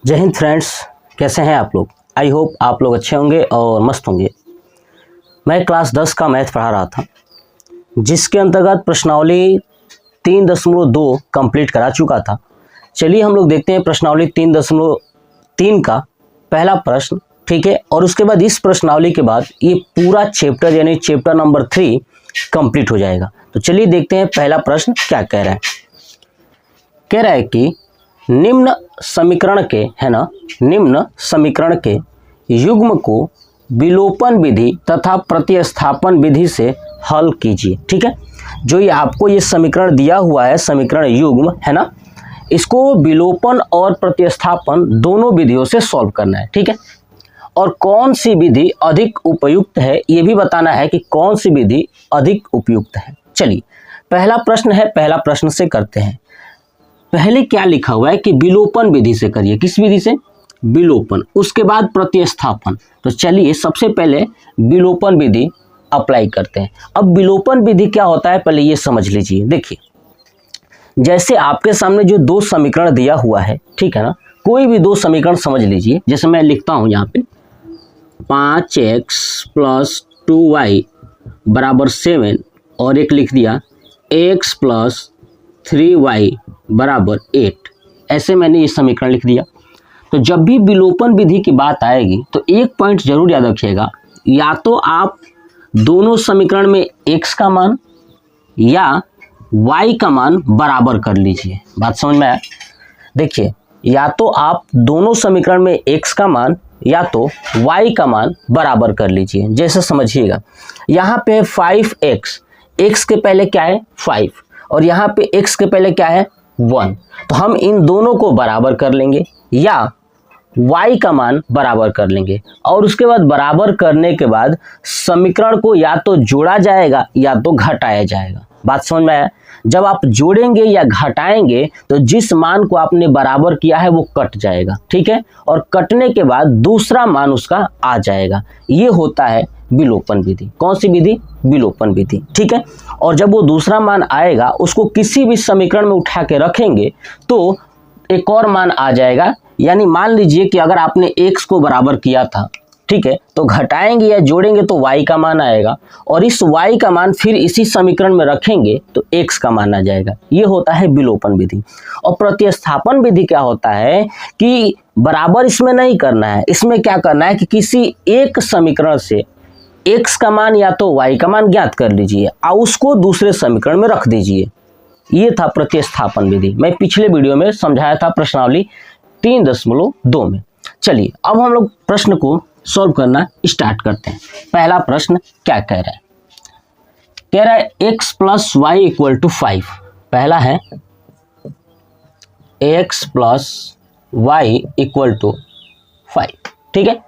जय हिंद फ्रेंड्स, कैसे हैं आप लोग। आई होप आप लोग अच्छे होंगे और मस्त होंगे। मैं क्लास 10 का मैथ पढ़ा रहा था, जिसके अंतर्गत प्रश्नावली 3.2 कंप्लीट करा चुका था। चलिए हम लोग देखते हैं प्रश्नावली 3.3 का पहला प्रश्न, ठीक है। और उसके बाद इस प्रश्नावली के बाद ये पूरा चैप्टर यानी चैप्टर नंबर 3 कंप्लीट हो जाएगा। तो चलिए देखते हैं पहला प्रश्न क्या कह रहा है। कह रहा है कि निम्न समीकरण के, है ना, निम्न समीकरण के युग्म को विलोपन विधि तथा प्रतिस्थापन विधि से हल कीजिए। ठीक है, जो ये आपको ये समीकरण दिया हुआ है, समीकरण युग्म, है ना, इसको विलोपन और प्रतिस्थापन दोनों विधियों से सॉल्व करना है। ठीक है, और कौन सी विधि अधिक उपयुक्त है ये भी बताना है कि कौन सी विधि अधिक उपयुक्त है। चलिए पहला प्रश्न है, पहला प्रश्न से करते हैं। पहले क्या लिखा हुआ है कि विलोपन विधि से करिए। किस विधि से? विलोपन, उसके बाद प्रतिस्थापन। तो चलिए सबसे पहले विलोपन विधि अप्लाई करते हैं। अब विलोपन विधि क्या होता है पहले ये समझ लीजिए। देखिए, जैसे आपके सामने जो दो समीकरण दिया हुआ है, ठीक है ना, कोई भी दो समीकरण समझ लीजिए। जैसे मैं लिखता हूं यहाँ पे 5x + 2y = 7 और एक लिख दिया x + 3y = 8। ऐसे मैंने ये समीकरण लिख दिया। तो जब भी विलोपन विधि की बात आएगी तो एक पॉइंट जरूर याद रखिएगा, या तो आप दोनों समीकरण में x का मान या y का मान बराबर कर लीजिए। बात समझ में आया? देखिए, या तो आप दोनों समीकरण में x का मान या तो y का मान बराबर कर लीजिए। जैसे समझिएगा, यहाँ पे 5x, x के पहले क्या है 5 और यहाँ पे x के पहले क्या है 1। तो हम इन दोनों को बराबर कर लेंगे या y का मान बराबर कर लेंगे, और उसके बाद बराबर करने के बाद समीकरण को या तो जोड़ा जाएगा या तो घटाया जाएगा। बात समझ में आया? जब आप जोड़ेंगे या घटाएंगे तो जिस मान को आपने बराबर किया है वो कट जाएगा, ठीक है, और कटने के बाद दूसरा मान उसका आ जाएगा। ये होता है विलोपन विधि। कौन सी विधि? विलोपन विधि, ठीक है। और जब वो दूसरा मान आएगा उसको किसी भी समीकरण में उठा के रखेंगे तो एक और मान आ जाएगा। यानी मान लीजिए कि अगर आपने x को बराबर किया था, ठीक है, तो घटाएंगे या जोड़ेंगे तो y का मान आएगा, और इस y का मान फिर इसी समीकरण में रखेंगे तो x का मान आ जाएगा। ये होता है विलोपन विधि। और प्रतिस्थापन विधि क्या होता है कि बराबर इसमें नहीं करना है, इसमें क्या करना है कि किसी एक समीकरण से x का मान या तो y का मान ज्ञात कर लीजिए और उसको दूसरे समीकरण में रख दीजिए। ये था प्रतिस्थापन विधि। मैं पिछले वीडियो में समझाया था प्रश्नावली 3.2 में। चलिए अब हम लोग प्रश्न को सॉल्व करना स्टार्ट करते हैं। पहला प्रश्न क्या कह रहा है? कह रहा है x + y = 5। पहला है x + y = 5, ठीक है।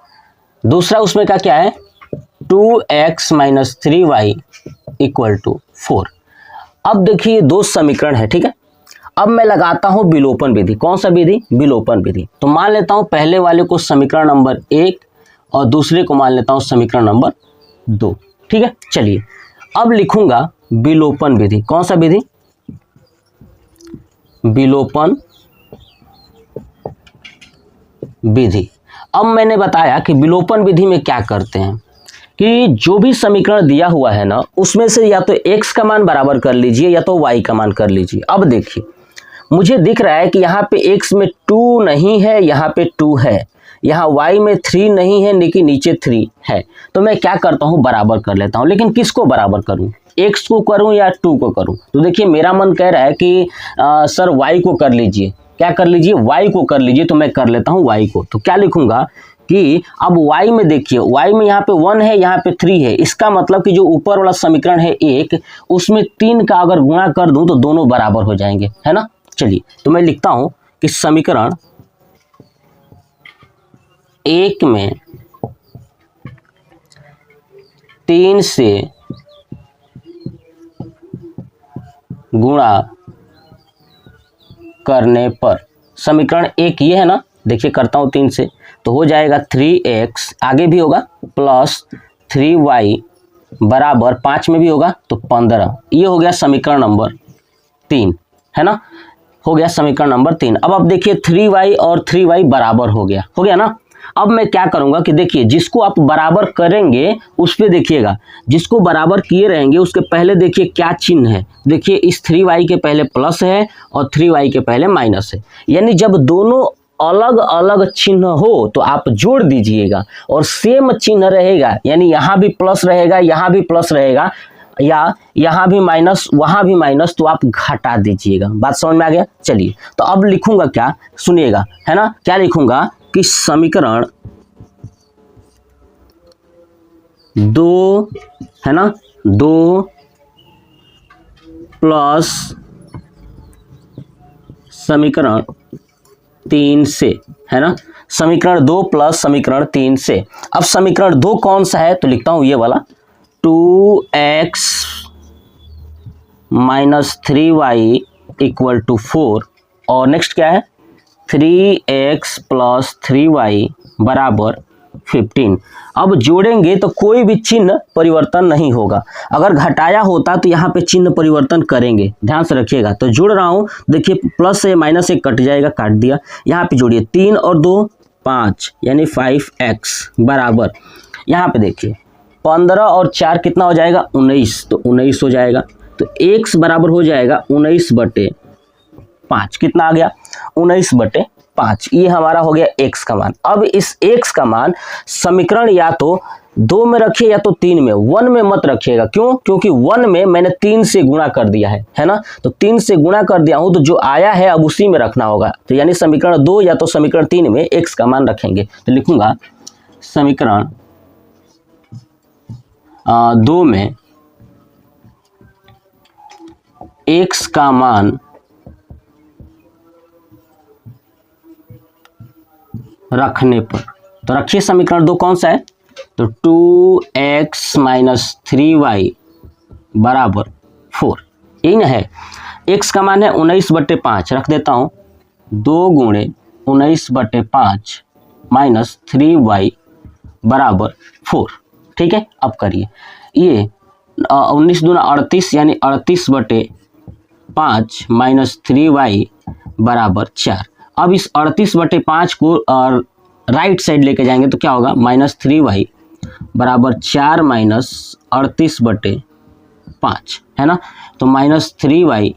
दूसरा उसमें का क्या है 2x - 3y = 4। अब देखिए दो समीकरण है, ठीक है। अब मैं लगाता हूं विलोपन विधि। कौन सा विधि? विलोपन विधि। तो मान लेता हूं पहले वाले को समीकरण नंबर 1 और दूसरे को मान लेता हूं समीकरण नंबर 2, ठीक है। चलिए अब लिखूंगा विलोपन विधि। कौन सा विधि? विलोपन विधि। अब मैंने बताया कि विलोपन विधि में क्या करते हैं कि जो भी समीकरण दिया हुआ है ना, उसमें से या तो x का मान बराबर कर लीजिए या तो y का मान कर लीजिए। अब देखिए, मुझे दिख रहा है कि यहाँ पे x में 2 नहीं है, यहाँ पे 2 है, यहाँ y में 3 नहीं है लेकिन नीचे 3 है। तो मैं क्या करता हूँ, बराबर कर लेता हूँ। लेकिन किसको बराबर करूँ? x को करूँ या 2 को करूँ? तो देखिए मेरा मन कह रहा है कि सर y को कर लीजिए। क्या कर लीजिए? y को कर लीजिए। तो मैं कर लेता हूँ y को। तो क्या लिखूंगा कि अब y में देखिए, y में यहाँ पे 1 है, यहाँ पे 3 है। इसका मतलब कि जो ऊपर वाला समीकरण है 1, उसमें 3 का अगर गुणा कर दूं तो दोनों बराबर हो जाएंगे, है ना। चलिए तो मैं लिखता हूं कि समीकरण 1 में 3 से गुणा करने पर, समीकरण 1 ये है ना, देखिए करता हूं 3 से तो हो जाएगा 3x, आगे भी होगा, प्लस 3y बराबर 5 में भी होगा तो 15। ये हो गया समीकरण नंबर 3, है ना। हो गया समीकरण नंबर 3। अब आप देखिए 3y और 3y बराबर हो गया ना। अब मैं क्या करूंगा कि देखिए जिसको आप बराबर करेंगे उस पे देखिएगा, जिसको बराबर किए रहेंगे उसके पहले देखिए क्या चिन्ह है। देखिए इस 3y के पहले प्लस है और 3y के पहले माइनस है, यानी जब दोनों अलग अलग चिन्ह हो तो आप जोड़ दीजिएगा, और सेम चिन्ह रहेगा यानी यहाँ भी प्लस रहेगा, यहाँ भी प्लस रहेगा, या यहाँ भी माइनस वहाँ भी माइनस, तो आप घटा दीजिएगा। बात समझ में आ गया। चलिए तो अब लिखूंगा क्या, सुनिएगा, है ना। क्या लिखूंगा कि समीकरण 2, है ना, 2 प्लस समीकरण 3 से, है ना, समीकरण 2 प्लस समीकरण 3 से। अब समीकरण 2 कौन सा है, तो लिखता हूं ये वाला, 2x minus 3y equal to 4, और नेक्स्ट क्या है 3x प्लस 3y बराबर 15। अब जोड़ेंगे तो कोई भी चिन्ह परिवर्तन नहीं होगा, अगर घटाया होता तो यहाँ पे चिन्ह परिवर्तन करेंगे, ध्यान से रखिएगा। तो जोड़ रहा हूँ, देखिए प्लस से माइनस से कट जाएगा, काट दिया। यहाँ पे जोड़िए 3 और 2 5 यानी 5x बराबर, यहाँ पे देखिए 15 और 4 कितना हो जाएगा 19, तो 19 हो जाएगा। तो x बराबर हो जाएगा 19/5, कितना आ गया 19/5। ये हमारा हो गया x का मान। अब इस x का मान समीकरण या तो 2 में रखिए या तो 3 में, 1 में मत रखिएगा। क्यों? क्योंकि 1 में मैंने 3 से गुणा कर दिया है ना, तो 3 से गुणा कर दिया हूं तो जो आया है अब उसी में रखना होगा। तो यानी समीकरण 2 या तो समीकरण 3 में x का मान रखेंगे। तो लिखूंगा समीकरण 2 में x का मान रखने पर, तो रखिए समीकरण 2 कौन सा है, तो 2x माइनस 3y बराबर 4, यही ना है। x का मान है 19/5, रख देता हूं 2 गुणे 19/5 माइनस 3y बराबर 4। ठीक है, अब करिए ये 19 दूना 38 यानी 38/5 माइनस 3y बराबर 4। अब इस 38/5 को राइट साइड लेके जाएंगे तो क्या होगा -3y बराबर 4 माइनस 38/5, है ना। तो -3y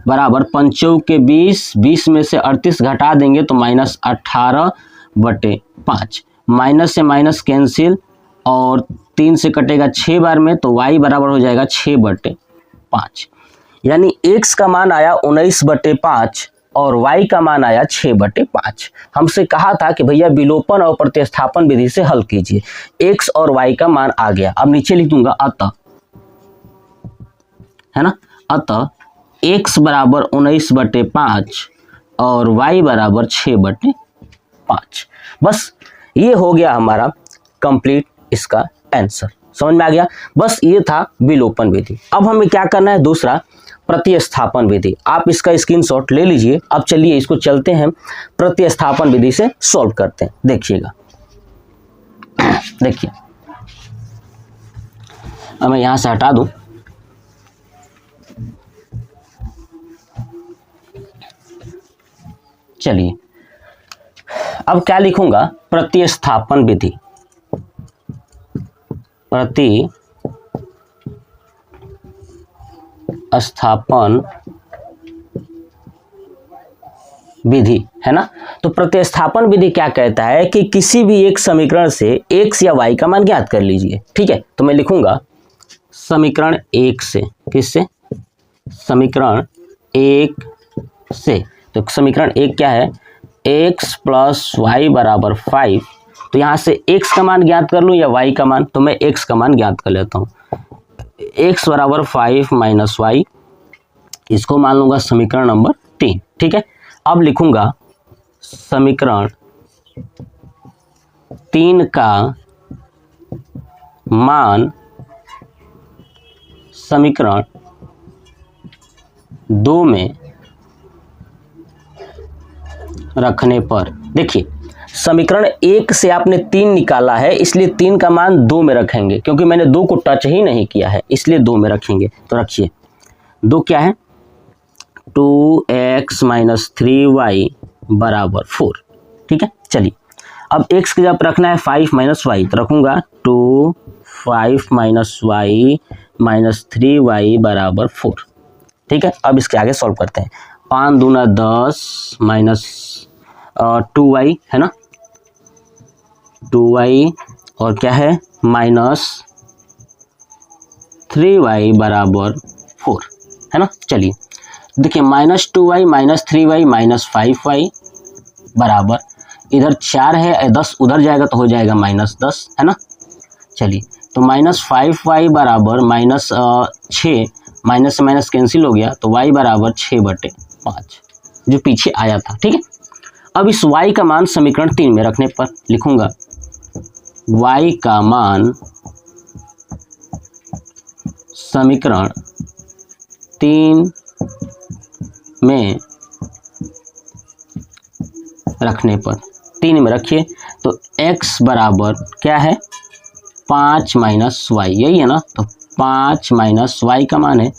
बराबर 5 के 20, 20 में से 38 घटा देंगे तो -18/5, माइनस से माइनस कैंसिल और 3 से कटेगा 6 बार में, तो y बराबर हो जाएगा 6/5, यानी x का मान आया 19/5 और y का मान आया 6/5। हमसे कहा था कि भैया विलोपन और प्रतिस्थापन विधि से हल कीजिए, x और y का मान आ गया। अब नीचे लिख दूंगा अतः, है ना, अतः x बराबर 19/5 और y बराबर 6/5। बस ये हो गया हमारा कंप्लीट इसका आंसर। समझ में आ गया। बस ये था विलोपन विधि। अब हमें क्या करना है, दूसरा प्रतिस्थापन विधि। आप इसका स्क्रीनशॉट ले लीजिए। अब चलिए इसको चलते हैं प्रतिस्थापन विधि से सॉल्व करते हैं। देखिएगा, देखिए अब मैं यहां से हटा दूं। चलिए अब क्या लिखूंगा, प्रतिस्थापन विधि, प्रतिस्थापन विधि, है ना। तो प्रतिस्थापन विधि क्या कहता है कि किसी भी एक समीकरण से x या y का मान ज्ञात कर लीजिए। ठीक है, तो मैं लिखूंगा समीकरण 1 से, किससे, समीकरण 1 से। तो समीकरण 1 क्या है, x प्लस वाई बराबर 5। तो यहाँ से x का मान ज्ञात कर लूँ या y का मान, तो मैं x का मान ज्ञात कर लेता हूँ। x बराबर 5 माइनस वाई, इसको मान लूँगा समीकरण नंबर 3। ठीक है, अब लिखूँगा समीकरण 3 का मान समीकरण 2 में रखने पर। देखिए समीकरण 1 से आपने 3 निकाला है, इसलिए 3 का मान 2 में रखेंगे, क्योंकि मैंने 2 को टच ही नहीं किया है, इसलिए 2 में रखेंगे। तो रखिए 2 क्या है, 2x माइनस 3y बराबर 4। ठीक है, चलिए अब x की जब रखना है 5 माइनस वाई तो रखूँगा 2 5 माइनस वाई माइनस 3y बराबर 4। ठीक है, अब इसके आगे सॉल्व करते हैं। 5 दूना 10 माइनस 2y है ना, 2y और क्या है माइनस 3y बराबर 4 है ना। चलिए देखिए minus 2y minus 3y minus 5y बराबर, इधर 4 है 10 उधर जाएगा तो हो जाएगा माइनस 10 है ना। चलिए तो माइनस 5y बराबर माइनस 6, माइनस से माइनस कैंसिल हो गया तो y बराबर 6/5 जो पीछे आया था। ठीक है, अब इस y का मान समीकरण 3 में रखने पर लिखूंगा y का मान समीकरण 3 में रखने पर 3 में रखिए तो x बराबर क्या है 5 माइनस वाई, यही है ना। तो 5 माइनस वाई का मान है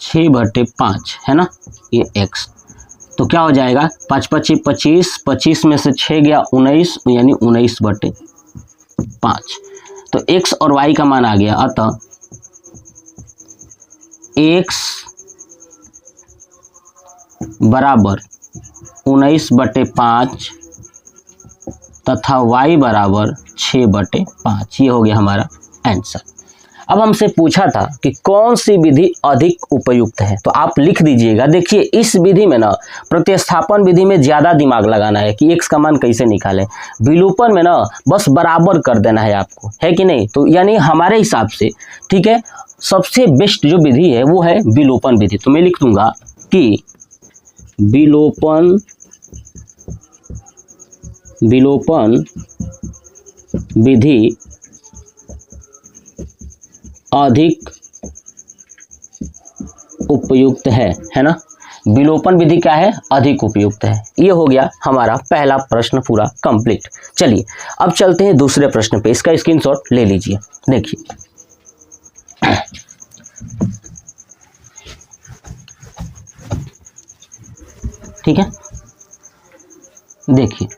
6/5 है ना, ये x। तो क्या हो जाएगा 5 25 25, 25 में से 6 गया 19 यानी 19/5। तो x और y का मान आ गया, अतः x बराबर 19/5 तथा y बराबर 6/5। ये हो गया हमारा आंसर। अब हमसे पूछा था कि कौन सी विधि अधिक उपयुक्त है, तो आप लिख दीजिएगा। देखिए इस विधि में ना प्रतिस्थापन विधि में ज़्यादा दिमाग लगाना है कि x का मान कैसे निकालें। विलोपन में ना बस बराबर कर देना है आपको, है कि नहीं। तो यानी हमारे हिसाब से ठीक है सबसे बेस्ट जो विधि है वो है विलोपन विधि। तो मैं लिख दूंगा कि विलोपन विधि अधिक उपयुक्त है ना। विलोपन विधि क्या है अधिक उपयुक्त है। ये हो गया हमारा पहला प्रश्न पूरा कंप्लीट। चलिए अब चलते हैं दूसरे प्रश्न पे, इसका स्क्रीनशॉट ले लीजिए। देखिए ठीक है, देखिए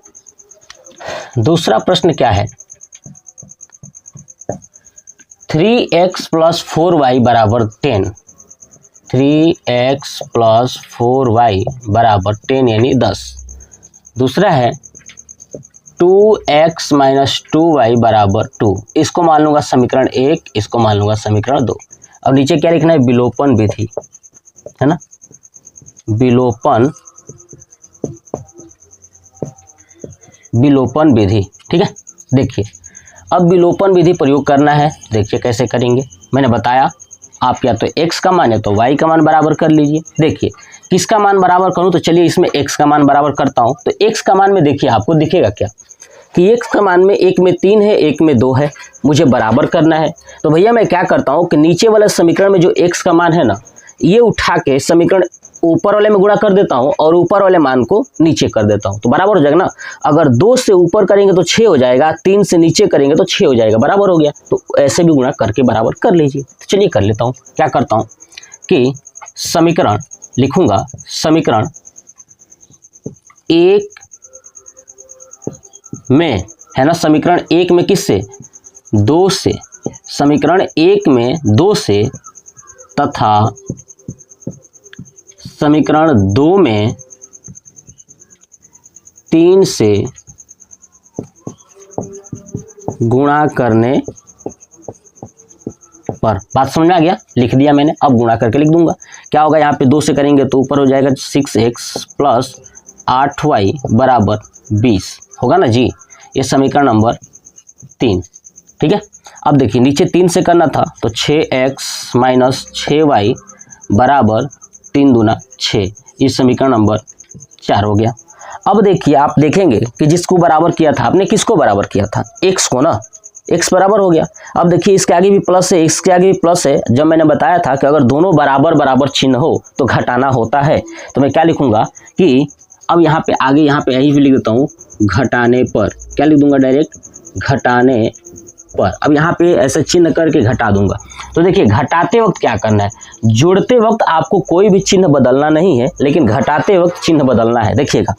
दूसरा प्रश्न क्या है 3x प्लस 4y बराबर 10, 3x प्लस 4y बराबर 10 यानी 10। दूसरा है 2x माइनस 2y बराबर 2, इसको मान लूँगा समीकरण 1, इसको मान लूँगा समीकरण 2। अब नीचे क्या लिखना है विलोपन विधि है ना, विलोपन विधि। ठीक है, देखिए अब विलोपन विधि प्रयोग करना है। देखिए कैसे करेंगे, मैंने बताया आप या तो x का मान है तो y का मान बराबर कर लीजिए। देखिए किसका मान बराबर करूं, तो चलिए इसमें x का मान बराबर करता हूं। तो x का मान में देखिए आपको दिखेगा क्या कि x का मान में एक में 3 है एक में 2 है, मुझे बराबर करना है। तो भैया मैं क्या करता हूं कि नीचे वाले समीकरण में जो x का मान है ना ये उठा के समीकरण ऊपर वाले में गुणा कर देता हूं और ऊपर वाले मान को नीचे कर देता हूं, तो बराबर हो जाएगा ना। अगर 2 से ऊपर करेंगे तो 6 हो जाएगा, 3 से नीचे करेंगे तो 6 हो जाएगा, बराबर हो गया। तो ऐसे भी गुणा करके बराबर कर लीजिए। तो चलिए कर लेता हूं। क्या करता हूं कि समीकरण लिखूंगा, समीकरण 1 में है ना, समीकरण 1 में किससे 2 से, समीकरण 1 में 2 से तथा समीकरण 2 में 3 से गुणा करने पर। बात समझ में आ गया, लिख दिया मैंने। अब गुणा करके लिख दूंगा। क्या होगा यहाँ पे 2 से करेंगे तो ऊपर हो जाएगा 6x प्लस 8y बराबर 20 होगा ना जी। ये समीकरण नंबर 3। ठीक है, अब देखिए नीचे 3 से करना था तो 6x माइनस 6y बराबर 3 दूना 6, ये समीकरण नंबर 4 हो गया। अब देखिए आप देखेंगे कि जिसको बराबर किया था आपने, किसको बराबर किया था x को ना, x बराबर हो गया। अब देखिए इसके आगे भी प्लस है, इसके आगे भी प्लस है। जब मैंने बताया था कि अगर दोनों बराबर बराबर चिन्ह हो तो घटाना होता है, तो मैं क्या लिखूंगा कि अब यहाँ पे आगे यहाँ पे यही भी लिख देता हूँ घटाने पर। क्या लिख दूंगा डायरेक्ट घटाने पर। अब यहाँ पे ऐसे चिन्ह करके घटा दूंगा। तो देखिए घटाते वक्त क्या करना है, जोड़ते वक्त आपको कोई भी चिन्ह बदलना नहीं है, लेकिन घटाते वक्त चिन्ह बदलना है। देखिएगा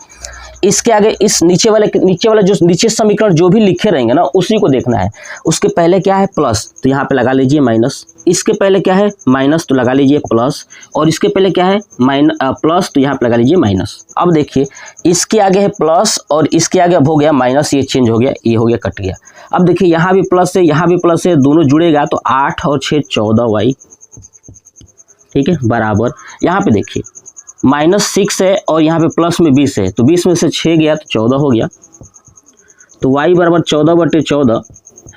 इसके आगे इस नीचे वाला जो नीचे समीकरण जो भी लिखे रहेंगे ना उसी को देखना है। उसके पहले क्या है प्लस, तो यहाँ पे लगा लीजिए माइनस। इसके पहले क्या है माइनस, तो लगा लीजिए प्लस। और इसके पहले क्या है प्लस, तो यहाँ पे लगा लीजिए माइनस। अब देखिए इसके आगे है प्लस और इसके आगे अब हो गया माइनस, ये चेंज हो गया, ये हो गया कट गया। अब देखिए यहाँ भी प्लस है यहाँ भी प्लस है, दोनों जुड़ेगा तो 8 और 6 14y, ठीक है, बराबर यहाँ पे देखिए -6 है और यहाँ पे प्लस में 20 है, तो 20 में से 6 गया तो 14 हो गया। तो y बराबर 14/14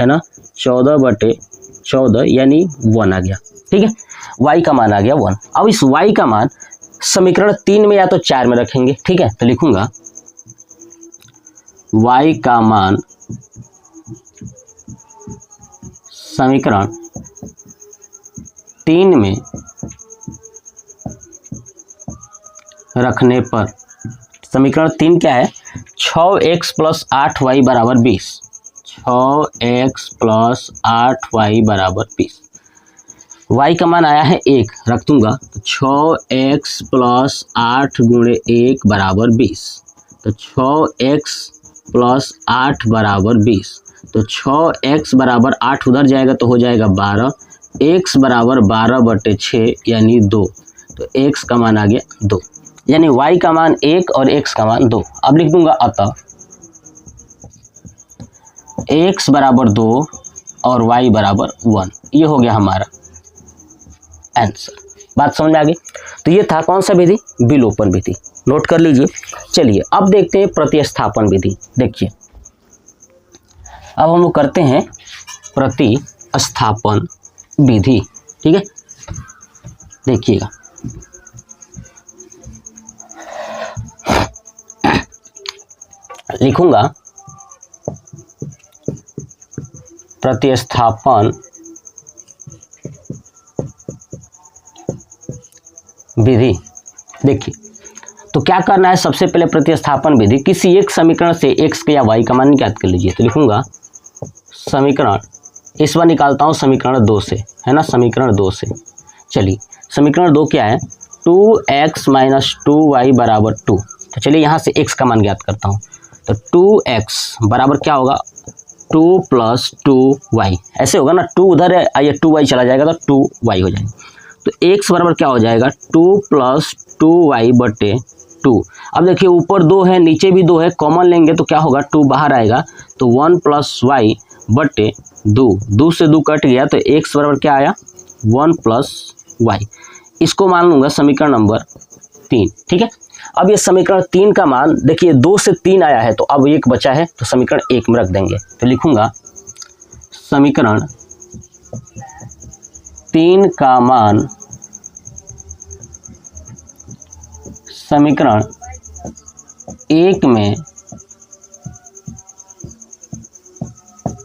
है ना, 14/14 यानी 1 आ गया। ठीक है, y का मान आ गया 1। अब इस y का मान समीकरण 3 में या तो 4 में रखेंगे। ठीक है, तो लिखूंगा y का मान समीकरण 3 में रखने पर, समीकरण 3 क्या है, 6x + 8y = 20, 6x + 8y = 20। y का मान आया है 1, रख दूंगा, तो 6x + 8 × 1 = 20, तो 6x + 8 = 20, तो 6x = 8 उधर जाएगा तो हो जाएगा 12, x = 12/6 यानी 2, तो x का मान आ गया 2, यानी y का मान 1 और x का मान 2। अब लिख दूंगा अतः x = 2 और y = 1, ये हो गया हमारा आंसर। बात समझ में आ गई। तो ये था कौन सा विधि, विलोपन विधि, नोट कर लीजिए। चलिए अब देखते हैं प्रतिस्थापन विधि। देखिए अब हम लोग करते हैं प्रतिस्थापन विधि। ठीक है, देखिएगा लिखूंगा प्रतिस्थापन विधि। देखिए तो क्या करना है, सबसे पहले प्रतिस्थापन विधि, किसी एक समीकरण से x के या y का मान ज्ञात कर लीजिए। तो लिखूंगा समीकरण, इस बार निकालता हूँ समीकरण 2 से, है ना, समीकरण 2 से। चलिए समीकरण 2 क्या है, 2x - 2y = 2। तो चलिए यहाँ से x का मान ज्ञात करता हूँ। तो 2x बराबर क्या होगा, 2 + 2y, ऐसे होगा ना, 2 उधर है, आइए 2y चला जाएगा तो 2y हो जाएगा। तो x बराबर क्या हो जाएगा, 2 + 2y/2। अब देखिए ऊपर 2 है नीचे भी 2 है, कॉमन लेंगे तो क्या होगा, 2 बाहर आएगा तो 1 + y/2, 2 से 2 कट गया तो x बराबर क्या आया, 1 + y। इसको मान लूँगा समीकरण नंबर 3। ठीक है, अब ये समीकरण 3 का मान देखिए 2 से 3 आया है तो अब 1 बचा है तो समीकरण 1 में रख देंगे। तो लिखूंगा समीकरण 3 का मान समीकरण 1 में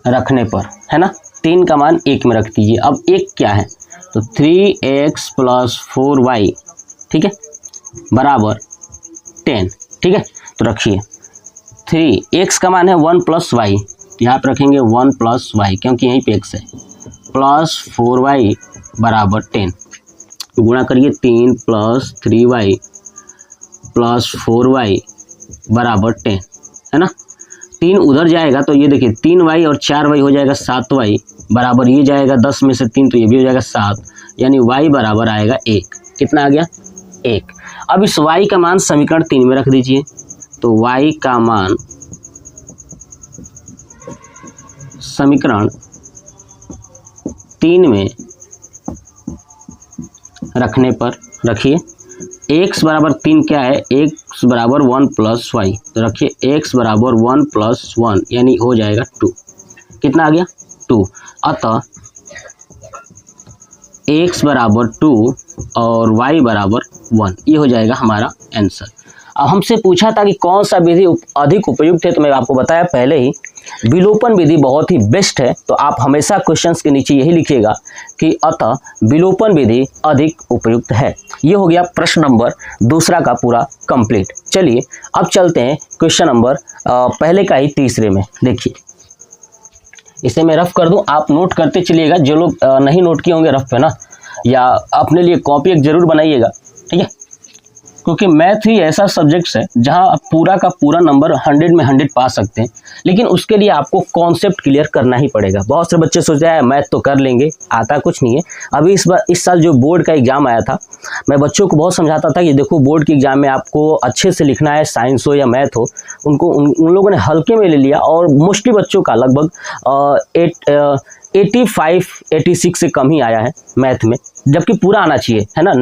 रखने पर, है ना, 3 का मान 1 में रख दीजिए। अब 1 क्या है, तो 3x + 4y, ठीक है, बराबर 10। ठीक है, तो रखिए 3x का मान है 1 + y, यहाँ पर रखेंगे 1 + y क्योंकि यहीं पे x है, प्लस 4y = 10, गुणा करिए 3 + 3y + 4y = 10, है ना। 3 उधर जाएगा तो ये देखिए 3y और 4y हो जाएगा 7y, बराबर ये जाएगा 10 में से 3 तो ये भी हो जाएगा 7, यानी y बराबर आएगा 1। कितना आ गया, 1। अब इस y का मान समीकरण 3 में रख दीजिए। तो y का मान समीकरण 3 में रखने पर रखिए, x बराबर 3 क्या है, x बराबर 1 + y, तो रखिए x बराबर 1 + 1 यानी हो जाएगा 2। कितना आ गया, 2। अतः x बराबर 2 और y बराबर 1, ये हो जाएगा हमारा आंसर। अब हमसे पूछा था कि कौन सा विधि अधिक उपयुक्त है, तो मैं आपको बताया पहले ही विलोपन विधि बहुत ही बेस्ट है। तो आप हमेशा क्वेश्चंस के नीचे यही लिखिएगा कि अतः विलोपन विधि अधिक उपयुक्त है। ये हो गया प्रश्न नंबर 2 का पूरा कंप्लीट। चलिए अब चलते हैं क्वेश्चन नंबर पहले का ही तीसरे में। देखिए इसे मैं रफ कर दूं, आप नोट करते चलिएगा। जो लोग नहीं नोट किए होंगे रफ पे ना, या अपने लिए कॉपी एक जरूर बनाइएगा, ठीक है, क्योंकि मैथ ही ऐसा सब्जेक्ट्स है जहां आप पूरा का पूरा नंबर 100 में 100 पा सकते हैं, लेकिन उसके लिए आपको कॉन्सेप्ट क्लियर करना ही पड़ेगा। बहुत से बच्चे सोचते हैं मैथ तो कर लेंगे, आता कुछ नहीं है। अभी इस साल जो बोर्ड का एग्जाम आया था, मैं बच्चों को बहुत समझाता था कि देखो बोर्ड के एग्जाम में आपको अच्छे से लिखना है, साइंस हो या मैथ हो। उन लोगों ने हल्के में ले लिया और मोस्टली बच्चों का लगभग 85-86 से कम ही आया है मैथ में, जबकि पूरा आना चाहिए, है ना।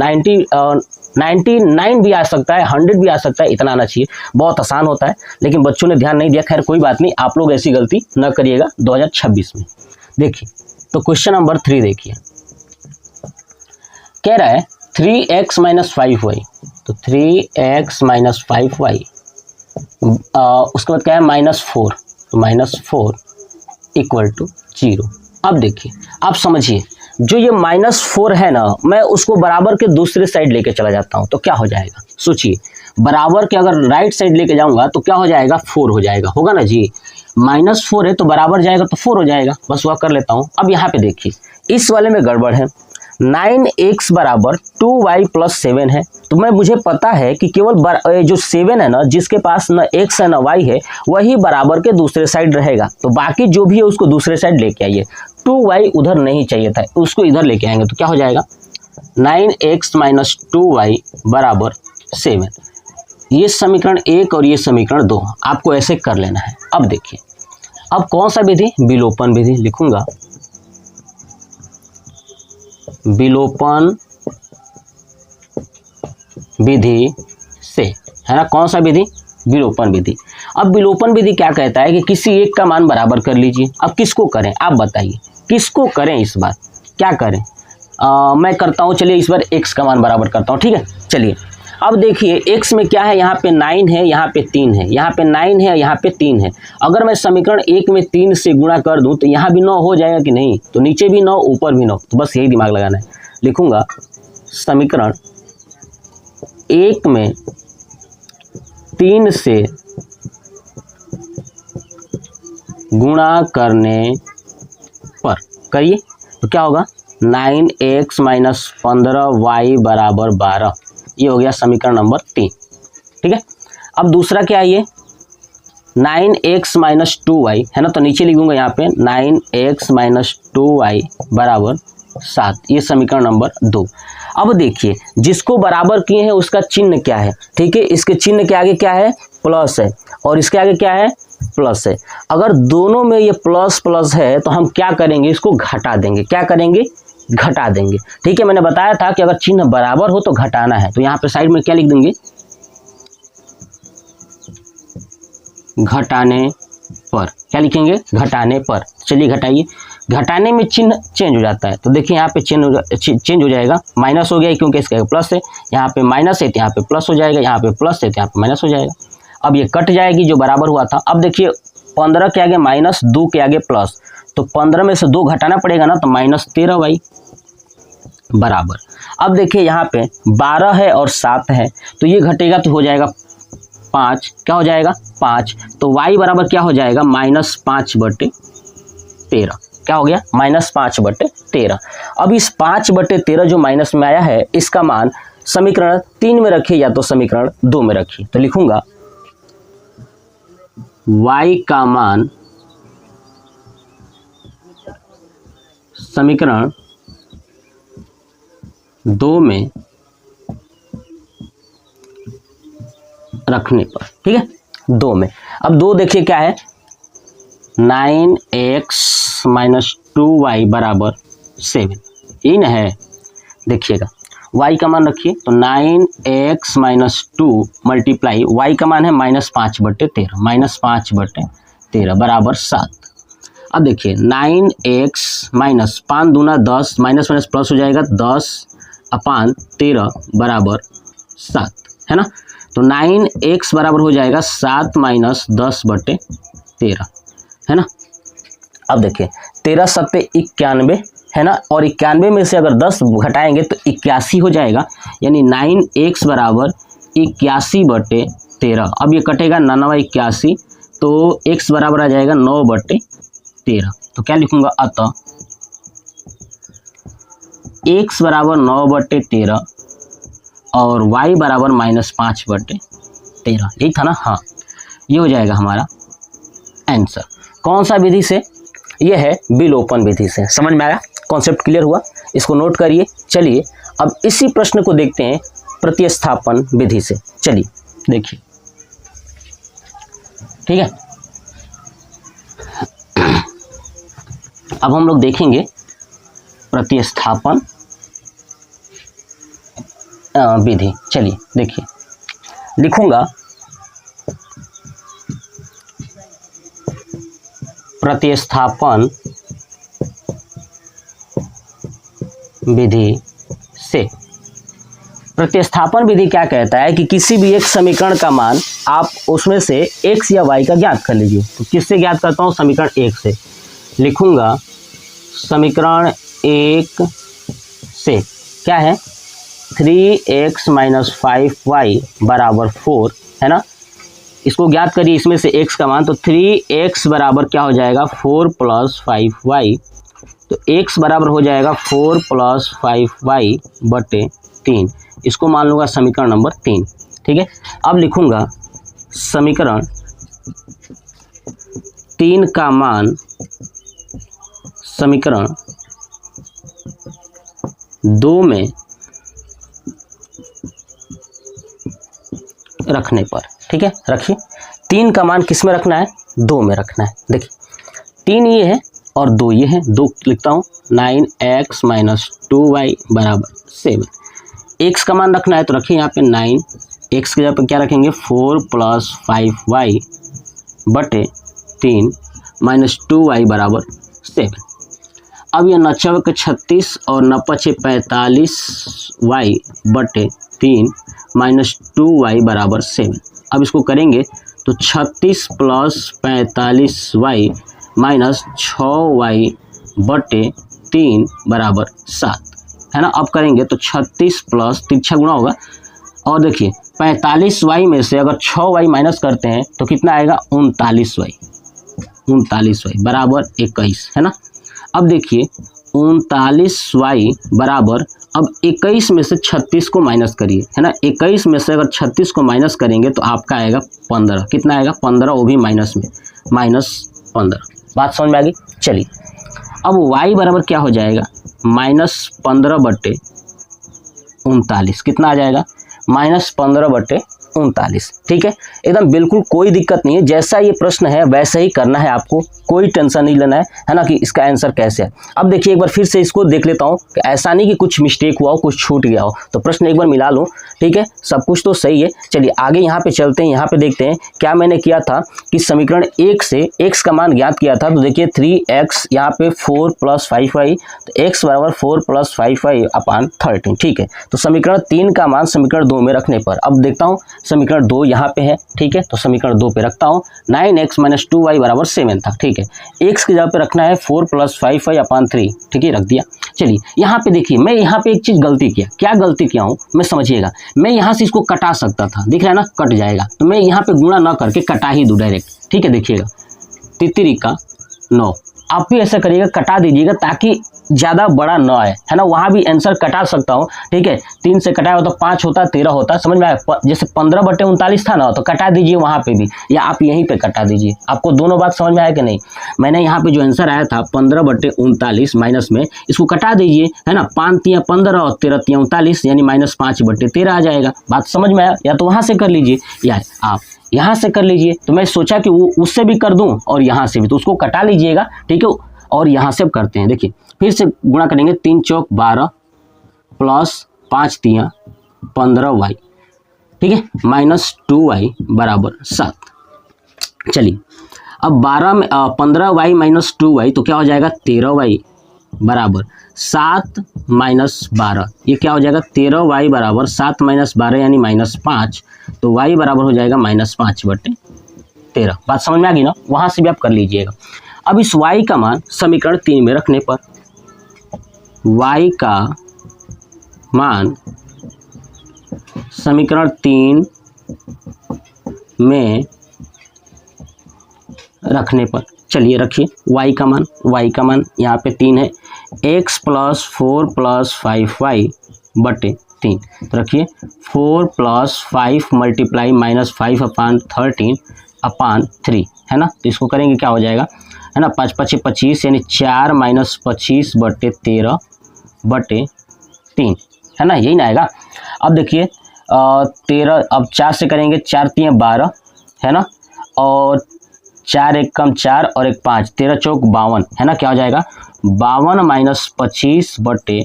99 भी आ सकता है, 100 भी आ सकता है, इतना आना चाहिए। बहुत आसान होता है, लेकिन बच्चों ने ध्यान नहीं दिया। खैर कोई बात नहीं, आप लोग ऐसी गलती न करिएगा 2026 में। देखिए तो क्वेश्चन नंबर 3 देखिए, कह रहा है 3x - 5y, तो 3x - 5y, उसके बाद क्या है -4, तो -4 = 0। अब देखिए, आप समझिए, जो ये -4 है ना, मैं उसको बराबर के दूसरे साइड लेके चला जाता हूं तो क्या हो जाएगा, सोचिए। बराबर के अगर राइट साइड लेके जाऊंगा तो क्या हो जाएगा, 4 हो जाएगा, होगा ना जी। -4 है तो बराबर जाएगा तो 4 हो जाएगा, बस वह कर लेता हूं। अब यहाँ पे देखिए, इस वाले में गड़बड़ है। 9x = 2y + 7 है, तो मुझे पता है कि केवल जो 7 है ना, जिसके पास ना x है ना y है, वही बराबर के दूसरे साइड रहेगा। तो बाकी जो भी है उसको दूसरे साइड लेके आइए। 2y उधर नहीं चाहिए था, उसको इधर लेके आएंगे तो क्या हो जाएगा, 9x - 2y = 7। ये समीकरण 1 और ये समीकरण 2 आपको ऐसे कर लेना है। अब देखिए, अब कौन सा विधि, विलोपन विधि लिखूंगा, विलोपन विधि से, है ना। कौन सा विधि, विलोपन विधि। अब विलोपन विधि क्या कहता है कि किसी एक का मान बराबर कर लीजिए। अब किसको करें, आप बताइए किसको करें, इस बार क्या करें। मैं करता हूं, चलिए इस बार x का मान बराबर करता हूं, ठीक है। चलिए अब देखिए, x में क्या है, यहाँ पे 9 है, यहाँ पे 3 है, यहाँ पे 9 है, यहाँ पे 3 है। अगर मैं समीकरण 1 में 3 से गुणा कर दूं तो यहाँ भी 9 हो जाएगा कि नहीं, तो नीचे भी 9 ऊपर भी 9, तो बस यही दिमाग लगाना है। लिखूंगा समीकरण 1 में 3 से गुणा करने पर, करिए तो क्या होगा, 9x - 15y = 12। ये हो गया समीकरण नंबर 3, ठीक है। अब दूसरा क्या है, ये 9x - 2y है ना, तो नीचे लिखूंगा यहाँ पे 9x - 2y = 7। ये समीकरण नंबर 2। अब देखिए, जिसको बराबर किए हैं उसका चिन्ह क्या है, ठीक है। इसके चिन्ह के आगे क्या है, प्लस है, और इसके आगे क्या है, प्लस है। अगर दोनों में ये प्लस प्लस है तो हम क्या करेंगे, इसको घटा देंगे। क्या करेंगे, घटा देंगे, ठीक है। मैंने बताया था कि अगर चिन्ह बराबर हो तो घटाना है, तो यहाँ पे साइड में क्या लिख देंगे, घटाने पर। क्या लिखेंगे, घटाने पर। चलिए घटाइए, घटाने में चिन्ह चेंज हो जाता है, तो देखिए यहाँ पे चेंज हो जाएगा, माइनस हो गया क्योंकि इसका प्लस है, यहाँ पे माइनस है तो यहाँ पे प्लस हो जाएगा, यहाँ पे प्लस है तो यहाँ पे माइनस हो जाएगा। अब ये कट जाएगी जो बराबर हुआ था। अब देखिए 15 के आगे माइनस, 2 के आगे प्लस, तो 15 में से 2 घटाना पड़ेगा ना, तो -13y बराबर। अब देखिए यहाँ पे 12 है और 7 है, तो ये घटेगा तो हो जाएगा 5। क्या हो जाएगा, 5। तो y बराबर क्या हो जाएगा, -5/13। क्या हो गया, -5/13। अब इस 5/13 जो माइनस में आया है, इसका मान समीकरण 3 में रखिए या तो समीकरण 2 में रखिए। तो लिखूंगा y का मान समीकरण 2 में रखने पर, ठीक है, 2 में। अब 2 देखिए क्या है, 9x - 2y = 7, यही ना है। देखिएगा y का मान रखिए, तो 9x - 2 मल्टीप्लाई y का मान है -5/13, -5/13 = 7। अब देखिए 9x - 5 दूना 10, माइनस माइनस प्लस हो जाएगा, 10/13 = 7, है ना। तो 9x बराबर हो जाएगा 7 - 10/13, है ना। अब देखिए 13 × 7 = 91, है ना, और 91 में से अगर 10 घटाएंगे तो 81 हो जाएगा, यानी 9x = 81/13। अब ये कटेगा 9 × 81, तो x बराबर आ जाएगा 9/13, तो क्या लिखूंगा, अतः x बराबर 9/13 और y बराबर -5/13, यही था ना। हाँ, ये हो जाएगा हमारा आंसर। कौन सा विधि से? ये है विलोपन विधि से। समझ में आया? कॉन्सेप्ट क्लियर हुआ? इसको नोट करिए। चलिए अब इसी प्रश्न को देखते हैं प्रतिस्थापन विधि से। चलिए देखिए, ठीक है। अब हम लोग देखेंगे प्रतिस्थापन विधि। चलिए देखिए, लिखूंगा प्रतिस्थापन विधि से। प्रतिस्थापन विधि क्या कहता है कि किसी भी एक समीकरण का मान आप उसमें से x या y का ज्ञात कर लीजिए। तो किससे ज्ञात करता हूँ? समीकरण 1 से। लिखूंगा समीकरण 1 से क्या है, 3x - 5y बराबर 4 है ना। इसको ज्ञात करिए, इसमें से x का मान। तो 3x बराबर क्या हो जाएगा, 4 + 5y। तो x बराबर हो जाएगा 4 + 5y बटे 3। इसको मान लूँगा समीकरण नंबर 3, ठीक है। अब लिखूँगा समीकरण 3 का मान समीकरण 2 में रखने पर, ठीक है। रखिए, 3 का मान किस में रखना है? 2 में रखना है। देखिए 3 ये है और 2 ये है, 2 लिखता हूँ। 9x - 2y बराबर 7। x का मान रखना है तो रखिए यहाँ पे 9, x के जगह पे क्या रखेंगे, 4 + 5y बटे 3 - 2y बराबर 7। अब ये 9 के 36 और 9 × 45y बटे 3 - 2y बराबर 7। अब इसको करेंगे तो 36 + 45y - 6y बटे 3 बराबर 7 है ना। अब करेंगे तो 36 प्लस तिरछा गुणा होगा और देखिए 45y में से अगर 6y माइनस करते हैं तो कितना आएगा, 39y बराबर 21 है ना। अब देखिए 39y बराबर, अब 21 में से 36 को माइनस करिए है ना। 21 में से अगर 36 को माइनस करेंगे तो आपका आएगा 15। कितना आएगा, 15, वो भी माइनस में, -15। बात समझ में आ गई? चलिए अब y बराबर क्या हो जाएगा, -15 बटे 39। कितना आ जाएगा, -15 बटे 39। ठीक है, एकदम बिल्कुल कोई दिक्कत नहीं है। जैसा ये प्रश्न है वैसा ही करना है आपको, कोई टेंशन नहीं लेना है ना, कि इसका आंसर कैसे है। अब देखिए एक बार फिर से इसको देख लेता हूँ कि ऐसा नहीं कि कुछ मिस्टेक हुआ हो, कुछ छूट गया हो। तो प्रश्न एक बार मिला लूँ, ठीक है, सब कुछ तो सही है। चलिए आगे यहाँ पे चलते हैं। यहाँ पे देखते हैं क्या मैंने किया था कि समीकरण 1 से x का मान ज्ञात किया था। तो देखिए 3x, यहाँ पे 4 + 5y, तो x बराबर 4 + 5y अपान 13। ठीक है, तो समीकरण 3 का मान समीकरण 2 में रखने पर, अब देखता हूँ समीकरण 2 यहाँ पे है। ठीक है, तो समीकरण 2 पे रखता हूँ। 9x - 2y बराबर 7 था। ठीक है, x की जगह पे रखना है 4 + 5y अपान 3। ठीक है, रख दिया। चलिए यहाँ पे देखिए, मैं यहाँ पे एक चीज़ गलती किया। क्या गलती किया हूँ मैं, समझिएगा। मैं यहाँ से इसको कटा सकता था, दिख रहा है ना, कट जाएगा। तो मैं यहाँ पे गुणा ना करके कटा ही दूँ डायरेक्ट। ठीक है, देखिएगा 3 का 9, आप भी ऐसा करिएगा, कटा दीजिएगा ताकि ज़्यादा बड़ा ना आए, है ना। वहाँ भी आंसर कटा सकता हूँ। ठीक है, 3 से कटाया होता 5 होता, 13 होता। समझ में आया? जैसे 15 बटे 39 था ना, तो कटा दीजिए वहाँ पे भी, या आप यहीं पे कटा दीजिए। आपको दोनों बात समझ में आया कि नहीं? मैंने यहाँ पे जो आंसर आया था 15 बटे 39 माइनस में, इसको कटा दीजिए, है ना। 5 × 15 और 13 × 39 यानी -5 बटे 13 आ जाएगा। बात समझ में आया? या तो वहाँ से कर लीजिए या आप यहाँ से कर लीजिए। तो मैं सोचा कि वो उससे भी कर दूँ और यहाँ से भी, तो उसको कटा लीजिएगा। ठीक है, और यहाँ से अब करते हैं। देखिए फिर से गुणा करेंगे, 3 चौक 12 प्लस 5 तियाँ 15y। ठीक है, -2y बराबर 7। चलिए अब 15y - 2y तो क्या हो जाएगा, 13y बराबर 7 - 12। ये क्या हो जाएगा, 13y बराबर 7 - 12 यानी -5। तो y बराबर हो जाएगा -5 बटे 13। बात समझ में आ गई ना? वहाँ से भी आप कर लीजिएगा। अब इस y का मान समीकरण 3 में रखने पर, y का मान समीकरण 3 में रखने पर, चलिए रखिए y का मान यहाँ पे 3 है, x प्लस 4 प्लस 5y बटे 3। तो रखिए 4 प्लस 5 मल्टीप्लाई माइनस 5 अपान 13 अपान 3 है ना। तो इसको करेंगे क्या हो जाएगा है ना, 5 5 25 यानी 4 माइनस 25 बटे 13 बटे 3 है ना, यही ना आएगा। अब देखिए 13 अब 4 से करेंगे, 4 3 12 है ना, और 4 1 कम 4 और 1 5, 13 चौक 52 है ना। क्या हो जाएगा 52 माइनस 25 बटे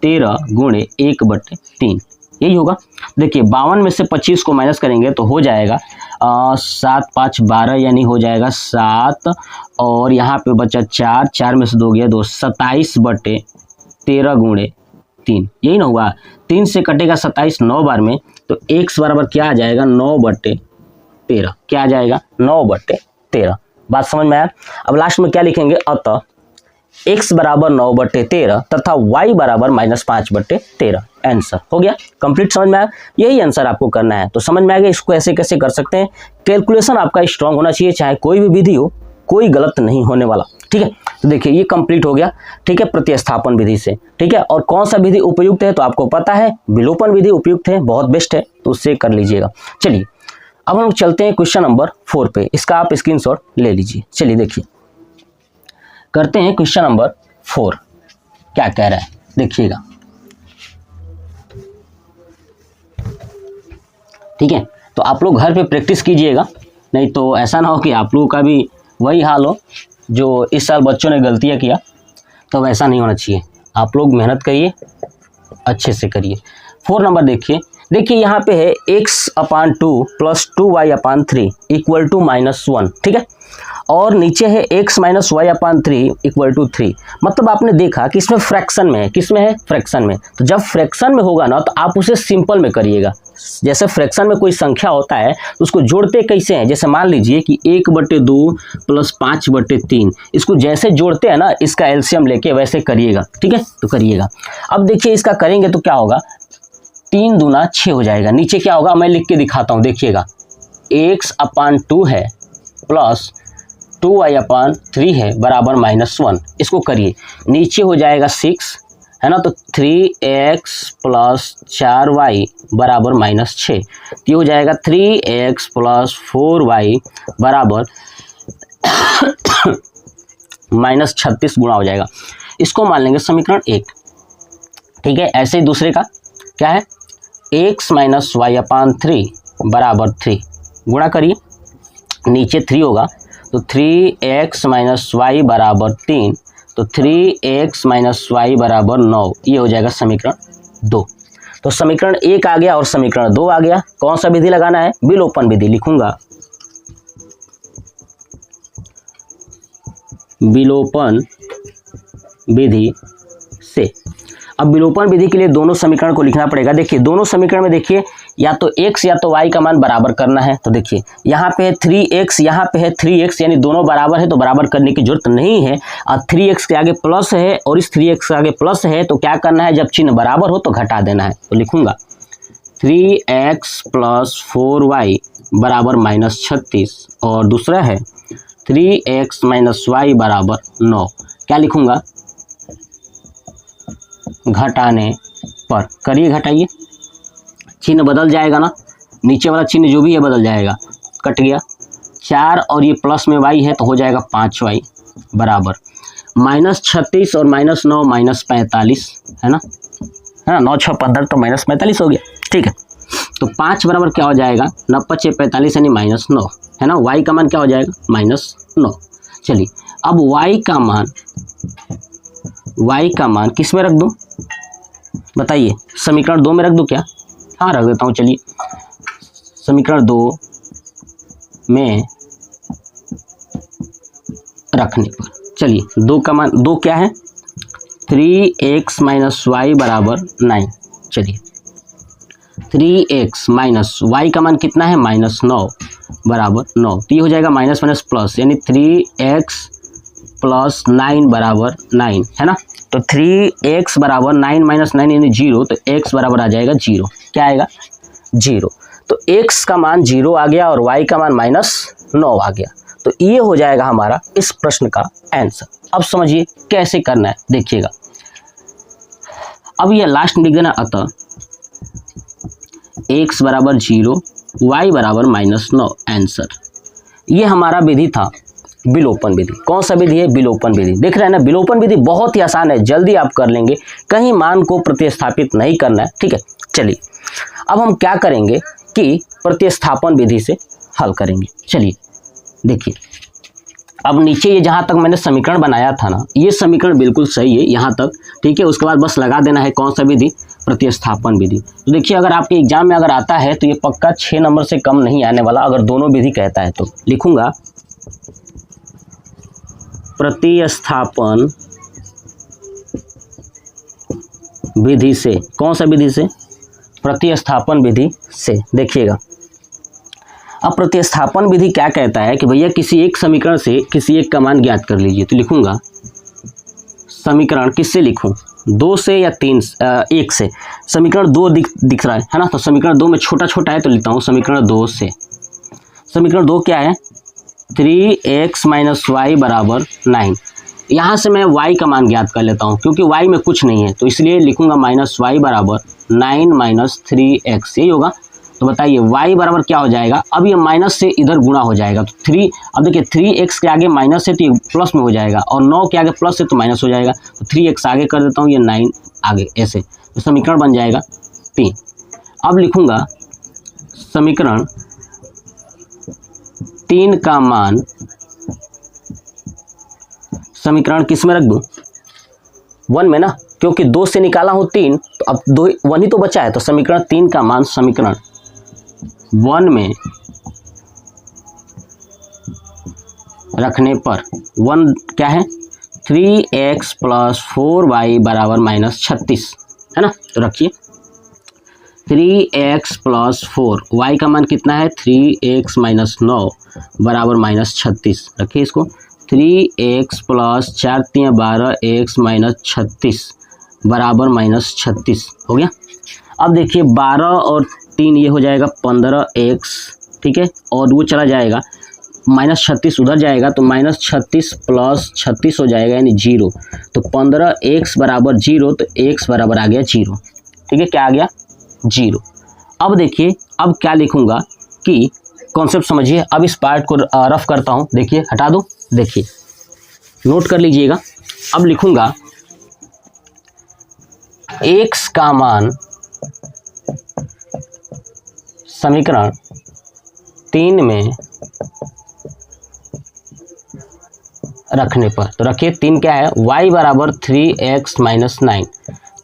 13 गुणे 1 बटे 3, यही होगा। देखिए 52 में से 25 को माइनस करेंगे तो हो जाएगा 7 5 12 यानी हो जाएगा 7, और यहाँ पे बचा 4, 4 में से 2 गया 2, 27 बटे 13 गुणे 3, यही ना हुआ। 3 से कटेगा 27 9 बार में, तो x बराबर क्या आ जाएगा 9 बटे 13, क्या आ जाएगा 9 बटे 13। बात समझ में आया। अब लास्ट में क्या लिखेंगे, अतः x बराबर 9 बटे 13 तथा y बराबर -5 बटे 13। आंसर हो गया कंप्लीट, समझ में आया। यही आंसर आपको करना है। तो समझ में आ गया इसको ऐसे कैसे कर सकते हैं। कैलकुलेशन आपका स्ट्रांग होना चाहिए, चाहे कोई भी विधि हो, कोई गलत नहीं होने वाला, ठीक है। तो देखिए ये कंप्लीट हो गया, ठीक है, प्रतिस्थापन विधि से, ठीक है। और कौन सा विधि उपयुक्त है तो आपको पता है, विलोपन विधि उपयुक्त है, बहुत बेस्ट है, तो उससे कर लीजिएगा। चलिए अब हम लोग चलते हैं क्वेश्चन नंबर 4 पे, इसका आप स्क्रीनशॉट ले लीजिए। चलिए देखिए करते हैं क्वेश्चन नंबर 4, क्या कह रहा है देखिएगा, ठीक है। तो आप लोग घर पे प्रैक्टिस कीजिएगा, नहीं तो ऐसा ना हो कि आप लोगों का भी वही हाल हो जो इस साल बच्चों ने गलतियां किया, तो वैसा नहीं होना चाहिए। आप लोग मेहनत करिए, अच्छे से करिए। 4 नंबर देखिए यहाँ पे है x/2 plus 2y/3 equal to -1, ठीक है। और नीचे है x minus y/3 equal to 3। मतलब आपने देखा कि इसमें फ्रैक्शन में है, किसमें है फ्रैक्शन में। तो जब फ्रैक्शन में होगा ना तो आप उसे सिंपल में करिएगा। जैसे फ्रैक्शन में कोई संख्या होता है तो उसको जोड़ते कैसे हैं, जैसे मान लीजिए कि 1/2 प्लस 5/3, इसको जैसे जोड़ते हैं ना, इसका एलसीएम लेके वैसे करिएगा, ठीक है। तो करिएगा। अब देखिए इसका करेंगे तो क्या होगा, 3 दूना 6 हो जाएगा। नीचे क्या होगा मैं लिख के दिखाता हूँ, देखिएगा x/2 है प्लस 2y/3 है बराबर -1। इसको करिए, नीचे हो जाएगा 6 है ना, तो 3x प्लस 4y बराबर -6। ये हो जाएगा 3x प्लस 4y बराबर -36 गुणा हो जाएगा। इसको मान लेंगे समीकरण 1, ठीक है। ऐसे ही दूसरे का क्या है, x माइनस y/3 बराबर 3, गुणा करिए, नीचे 3 होगा तो 3x माइनस y बराबर 3, तो 3x माइनस y बराबर 9, ये हो जाएगा समीकरण 2। तो समीकरण 1 आ गया और समीकरण 2 आ गया। कौन सा विधि लगाना है, विलोपन विधि लिखूंगा, विलोपन विधि से। अब विलोपन विधि के लिए दोनों समीकरण को लिखना पड़ेगा। देखिए दोनों समीकरण में देखिए या तो x या तो y का मान बराबर करना है। तो देखिए यहाँ पे है 3x, यहाँ पे है 3x, यानी दोनों बराबर है तो बराबर करने की जरूरत नहीं है। और 3x के आगे प्लस है और इस 3x के आगे प्लस है, तो क्या करना है, जब चिन्ह बराबर हो तो घटा देना है। तो लिखूंगा 3x प्लस 4y बराबर -36, और दूसरा है 3x माइनस y बराबर 9। क्या लिखूंगा, घटाने पर, करिए घटाइए, चिन्ह बदल जाएगा ना, नीचे वाला चिन्ह जो भी है बदल जाएगा, कट गया 4 और ये प्लस में y है तो हो जाएगा 5y बराबर -36 और -9 -45 है ना, 9 6 15 तो -45 हो गया, ठीक है। तो 5 बराबर क्या हो जाएगा, 9 5 45 यानी -9 है ना। y का मान क्या हो जाएगा -9। चलिए अब y का मान किस में रख दूं बताइए, समीकरण 2 में रख दूं क्या, हाँ रख देता हूँ। चलिए समीकरण 2 में रखने पर, चलिए 2 का मान 2 क्या है, 3x माइनस y बराबर 9। चलिए 3x माइनस y का मान कितना है, -9 बराबर 9। तो ये हो जाएगा माइनस माइनस प्लस, यानी 3x प्लस 9 बराबर 9 है ना। तो 3x बराबर 9 माइनस 9 यानी 0, तो x बराबर आ जाएगा 0। क्या आएगा 0। तो x का मान 0 आ गया और y का मान -9 आ गया। तो ये हो जाएगा हमारा इस प्रश्न का आंसर। अब समझिए कैसे करना है, देखिएगा। अब ये लास्ट में लिख देना, अतः x बराबर 0, y बराबर -9 आंसर। ये हमारा विधि था विलोपन विधि। कौन सा विधि है? विलोपन विधि। देख रहे हैं ना, विलोपन विधि बहुत ही आसान है, जल्दी आप कर लेंगे, कहीं मान को प्रतिस्थापित नहीं करना है, ठीक है। चलिए अब हम क्या करेंगे कि प्रतिस्थापन विधि से हल करेंगे। चलिए देखिए, अब नीचे ये जहाँ तक मैंने समीकरण बनाया था ना, ये समीकरण बिल्कुल सही है यहाँ तक, ठीक है। उसके बाद बस लगा देना है कौन सा विधि? प्रतिस्थापन विधि। तो देखिए, अगर आपके एग्जाम में अगर आता है तो ये पक्का 6 नंबर से कम नहीं आने वाला, अगर दोनों विधि कहता है तो। लिखूंगा प्रतिस्थापन विधि से। कौन सा विधि से? प्रतिस्थापन विधि से। देखिएगा, अब प्रतिस्थापन विधि क्या कहता है कि भैया किसी एक समीकरण से किसी एक का मान ज्ञात कर लीजिए। तो लिखूंगा समीकरण किससे लिखूं? 2 से या 3 1 से। समीकरण 2 दिख रहा है ना, तो समीकरण 2 में छोटा छोटा है तो लिखता हूँ समीकरण 2 से। समीकरण 2 क्या है? 3x - y बराबर 9। यहाँ से मैं y का मान ज्ञात कर लेता हूँ, क्योंकि y में कुछ नहीं है तो इसलिए लिखूंगा -y बराबर 9 - 3x, यही होगा। तो बताइए y बराबर क्या हो जाएगा? अब ये माइनस से इधर गुणा हो जाएगा तो 3, अब देखिए 3x के आगे माइनस है तो ये प्लस में हो जाएगा, और 9 के आगे प्लस है तो माइनस हो जाएगा, तो 3x आगे कर देता हूँ, ये 9 आगे, ऐसे तो समीकरण बन जाएगा 3। अब लिखूंगा समीकरण 3 का मान, समीकरण किस में रख दूं? 1 में ना, क्योंकि 2 से निकाला हूं 3, तो अब 2 1 ही तो बचा है, तो समीकरण 3 का मान समीकरण 1 में रखने पर 1 क्या है? 3x + 4y बराबर -36 है ना। तो रखिए 3x + 4, y का मान कितना है? 3x - 9 बराबर -36। रखिए इसको, 3x + 4 × 12 x - 36 बराबर -36 हो गया। अब देखिए 12 और 3 ये हो जाएगा 15x, ठीक है, और वो चला जाएगा -36 उधर जाएगा तो -36 + 36 हो जाएगा, यानी 0। तो 15x बराबर 0, तो x बराबर आ गया 0, ठीक है। क्या आ गया? 0। अब देखिए, अब क्या लिखूंगा कि कॉन्सेप्ट समझिए। अब इस पार्ट को रफ करता हूं, देखिए हटा दो, देखिए नोट कर लीजिएगा। अब लिखूंगा x का मान समीकरण 3 में रखने पर, तो रखिए 3 क्या है? y बराबर 3x - 9,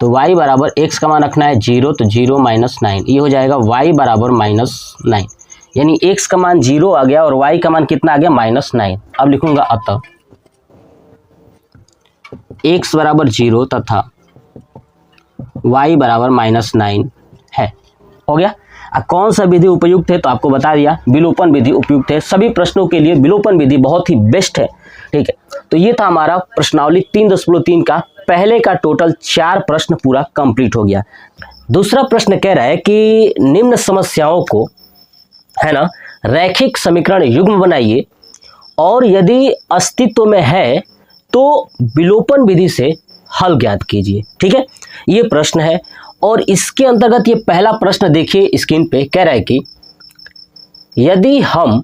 तो y बराबर x का मान रखना है 0, तो 0 - 9, ये हो जाएगा y बराबर -9, यानी x का मान 0 आ गया और y का मान कितना आ गया? -9। अब लिखूंगा अतः x बराबर 0 तथा y बराबर -9 है। हो गया। अब कौन सा विधि उपयुक्त है? तो आपको बता दिया, विलोपन विधि उपयुक्त है। सभी प्रश्नों के लिए विलोपन विधि बहुत ही बेस्ट है, ठीक है। तो ये था हमारा प्रश्नावली 3.3 का पहले का टोटल 4 प्रश्न पूरा कंप्लीट हो गया। दूसरा प्रश्न कह रहा है कि निम्न समस्याओं को, है ना, रैखिक समीकरण युग्म बनाइए और यदि अस्तित्व में है तो विलोपन विधि से हल ज्ञात कीजिए, ठीक है। ये प्रश्न है और इसके अंतर्गत ये पहला प्रश्न देखिए स्क्रीन पे, कह रहा है कि यदि हम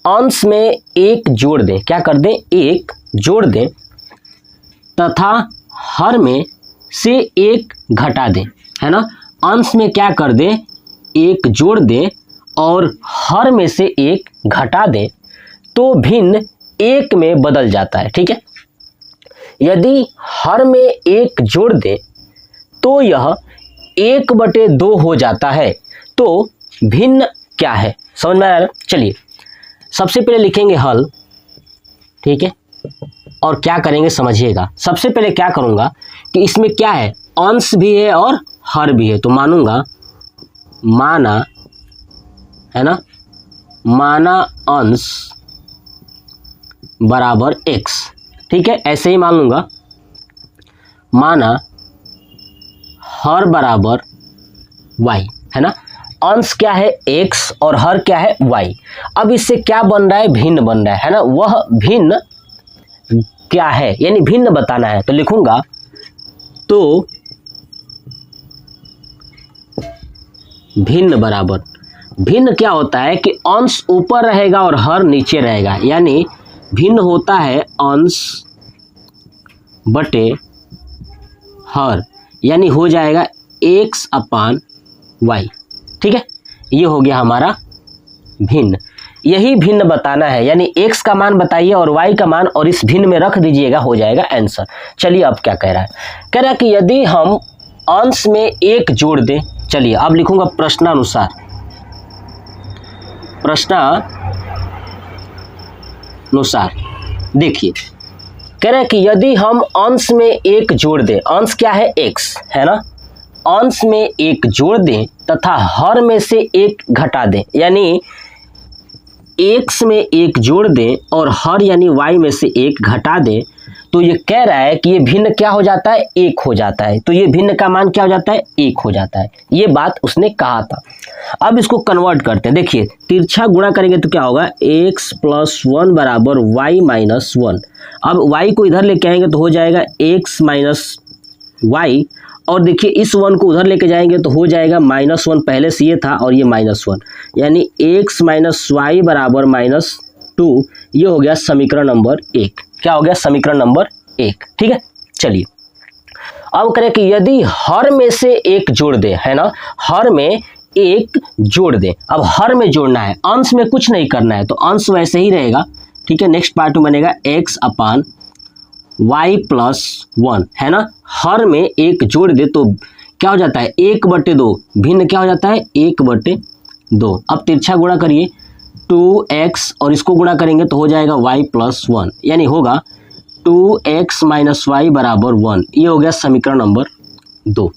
अंश में 1 जोड़ दें, क्या कर दें? 1 जोड़ दें तथा हर में से 1 घटा दें, है ना। अंश में क्या कर दें? 1 जोड़ दें और हर में से 1 घटा दें तो भिन्न 1 में बदल जाता है, ठीक है। यदि हर में 1 जोड़ दें तो यह 1/2 हो जाता है, तो भिन्न क्या है? समझ में आ रहा है? चलिए सबसे पहले लिखेंगे हल, ठीक है, और क्या करेंगे समझिएगा। सबसे पहले क्या करूंगा कि इसमें क्या है? अंश भी है और हर भी है, तो मानूंगा माना, है ना, माना अंश बराबर x, ठीक है। ऐसे ही मान लूंगा माना हर बराबर y, है ना। अंश क्या है x और हर क्या है y। अब इससे क्या बन रहा है, भिन्न बन रहा है ना। वह भिन्न क्या है, यानी भिन्न बताना है। तो लिखूंगा तो भिन्न बराबर, भिन्न क्या होता है कि अंश ऊपर रहेगा और हर नीचे रहेगा, यानी भिन्न होता है अंश बटे हर, यानी हो जाएगा x अपान y। ठीक है, ये हो गया हमारा भिन्न। यही भिन्न बताना है, यानी x का मान बताइए और y का मान, और इस भिन्न में रख दीजिएगा, हो जाएगा आंसर। चलिए अब क्या कह रहा है, कह रहा है कि यदि हम अंश में 1 जोड़ दें। चलिए अब लिखूंगा प्रश्नानुसार, प्रश्नानुसार देखिए, कह रहा है कि यदि हम अंश में 1 जोड़ दें, अंश क्या है x है ना, अंश में 1 जोड़ दें तथा हर में से 1 घटा दें, यानी x में 1 जोड़ दें और हर यानी y में से 1 घटा दें, तो ये कह रहा है कि ये भिन्न क्या हो जाता है, 1 हो जाता है। तो ये भिन्न का मान क्या हो जाता है, 1 हो जाता है। ये बात उसने कहा था। अब इसको कन्वर्ट करते हैं। देखिए तिरछा गुणा करेंगे तो क्या होगा, x + 1 बराबर y - 1। अब y को इधर लेके आएंगे तो हो जाएगा x - y, और देखिए इस 1 को उधर लेके जाएंगे तो हो जाएगा -1, पहले से ये था और ये -1, यानी x - y बराबर -2। ये हो गया समीकरण नंबर 1। क्या हो गया, समीकरण नंबर 1। ठीक है, चलिए अब करें कि यदि हर में से 1 जोड़ दे, है ना, हर में 1 जोड़ दे। अब हर में जोड़ना है, अंश में कुछ नहीं करना है, तो अंश वैसे ही रहेगा। ठीक है, नेक्स्ट पार्ट में बनेगा x अपान y + 1, है ना। हर में 1 जोड़ दे तो क्या हो जाता है, 1/2। भिन्न क्या हो जाता है, 1/2। अब तिरछा गुणा करिए, 2x और इसको गुणा करेंगे तो हो जाएगा y + 1, यानी होगा 2x - y बराबर 1। ये हो गया समीकरण नंबर 2।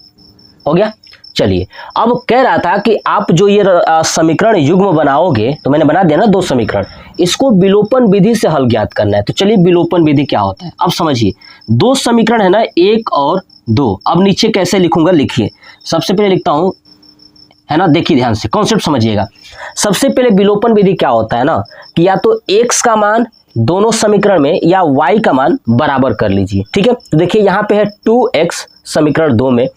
हो गया। चलिए अब कह रहा था कि आप जो ये समीकरण युग्म बनाओगे, तो मैंने बना दिया ना 2 समीकरण, इसको विलोपन विधि से हल ज्ञात करना है। तो चलिए विलोपन विधि क्या होता है अब समझिए। 2 समीकरण है ना, 1 और 2। अब नीचे कैसे लिखूंगा, लिखिए। सबसे पहले लिखता हूं, है ना, देखिए ध्यान से, कॉन्सेप्ट समझिएगा। सबसे पहले विलोपन विधि क्या होता है ना, कि या तो x का मान दोनों समीकरण में या y का मान बराबर कर लीजिए। ठीक है, तो देखिए यहाँ पे है 2x समीकरण 2 में,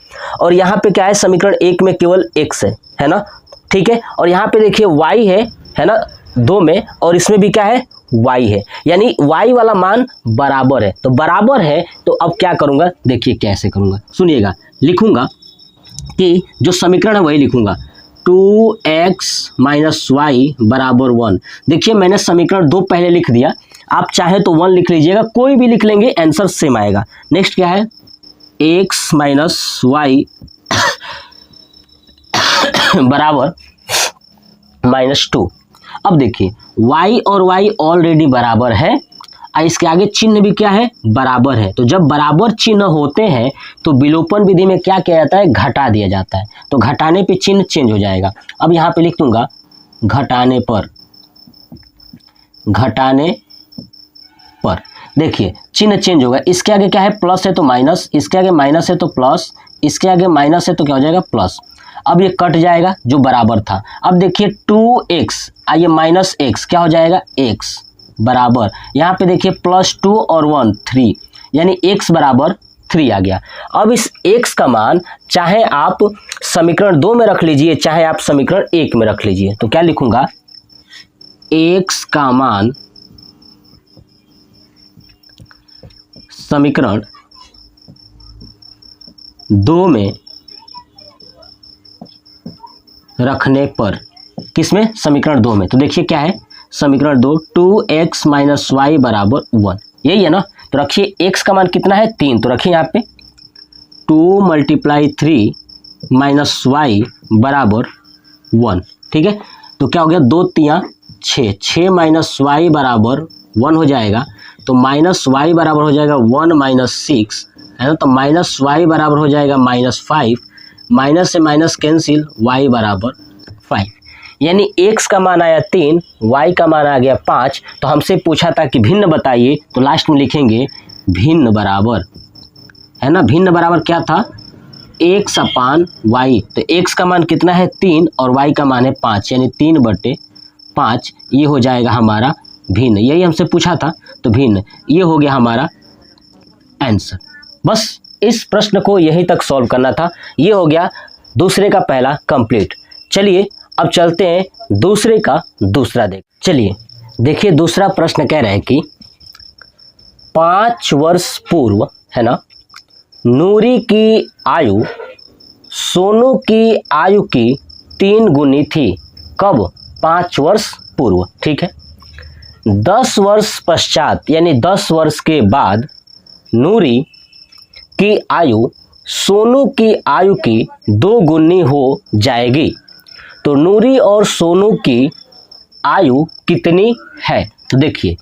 और यहाँ पे क्या है, समीकरण 1 में केवल x है ना। ठीक है, और यहाँ पे देखिए y है ना 2 में, और इसमें भी क्या है, y है, यानी y वाला मान बराबर है। तो बराबर है तो अब क्या करूंगा, देखिए कैसे करूंगा, सुनिएगा। लिखूंगा कि जो समीकरण है वही लिखूंगा, 2x - y बराबर 1। देखिए मैंने समीकरण 2 पहले लिख दिया, आप चाहे तो 1 लिख लीजिएगा, कोई भी लिख लेंगे आंसर सेम आएगा। नेक्स्ट क्या है, x - y बराबर -2। अब देखिए y और y ऑलरेडी बराबर है, इसके आगे चिन्ह भी क्या है, बराबर है। तो जब बराबर चिन्ह होते हैं तो विलोपन विधि में क्या किया जाता है, घटा दिया जाता है। तो घटाने पे चिन्ह चेंज हो जाएगा। अब यहाँ पे लिख दूंगा घटाने पर, घटाने पर देखिए चिन्ह चेंज होगा। इसके आगे क्या है, प्लस है तो माइनस, इसके आगे माइनस है तो प्लस, इसके आगे माइनस है तो क्या हो जाएगा, प्लस। अब ये कट जाएगा जो बराबर था। अब देखिए 2x, आइए -x क्या हो जाएगा, x बराबर, यहाँ पे देखिए +2 और 1 3, यानी x बराबर 3 आ गया। अब इस x का मान चाहे आप समीकरण 2 में रख लीजिए, चाहे आप समीकरण 1 में रख लीजिए। तो क्या लिखूंगा, x का मान समीकरण 2 में रखने पर, किसमें, समीकरण 2 में। तो देखिए क्या है, समीकरण 2, 2x - y बराबर 1, यही है ना। तो रखिए x का मान कितना है, 3, तो रखिए यहाँ पे 2 × 3 - y बराबर 1। ठीक है, तो क्या हो गया, 2 × 3 = 6, 6 - y बराबर 1 हो जाएगा। तो -y बराबर हो जाएगा 1 - 6, है ना। तो -y बराबर हो जाएगा -5, माइनस से माइनस कैंसिल, y बराबर 5, यानी x का मान आया 3, y का मान आ गया 5। तो हमसे पूछा था कि भिन्न बताइए, तो लास्ट में लिखेंगे भिन्न बराबर, है ना। भिन्न बराबर क्या था, एक्स अपान वाई, तो एक्स का मान कितना है 3 और वाई का मान है 5, यानी 3/5, ये हो जाएगा हमारा भिन्न। यही हमसे पूछा था, तो भिन्न ये हो गया हमारा आंसर। बस इस प्रश्न को यहीं तक सॉल्व करना था। ये हो गया दूसरे का पहला कंप्लीट। चलिए अब चलते हैं दूसरे का दूसरा चलिए देखिए दूसरा प्रश्न कह रहा है कि 5 वर्ष पूर्व, है ना, नूरी की आयु सोनू की आयु की 3 गुनी थी। कब? 5 वर्ष पूर्व, ठीक है। 10 वर्ष पश्चात यानी 10 वर्ष के बाद नूरी की आयु सोनू की आयु की 2 गुनी हो जाएगी। तो नूरी और सोनू की आयु कितनी है? तो देखिए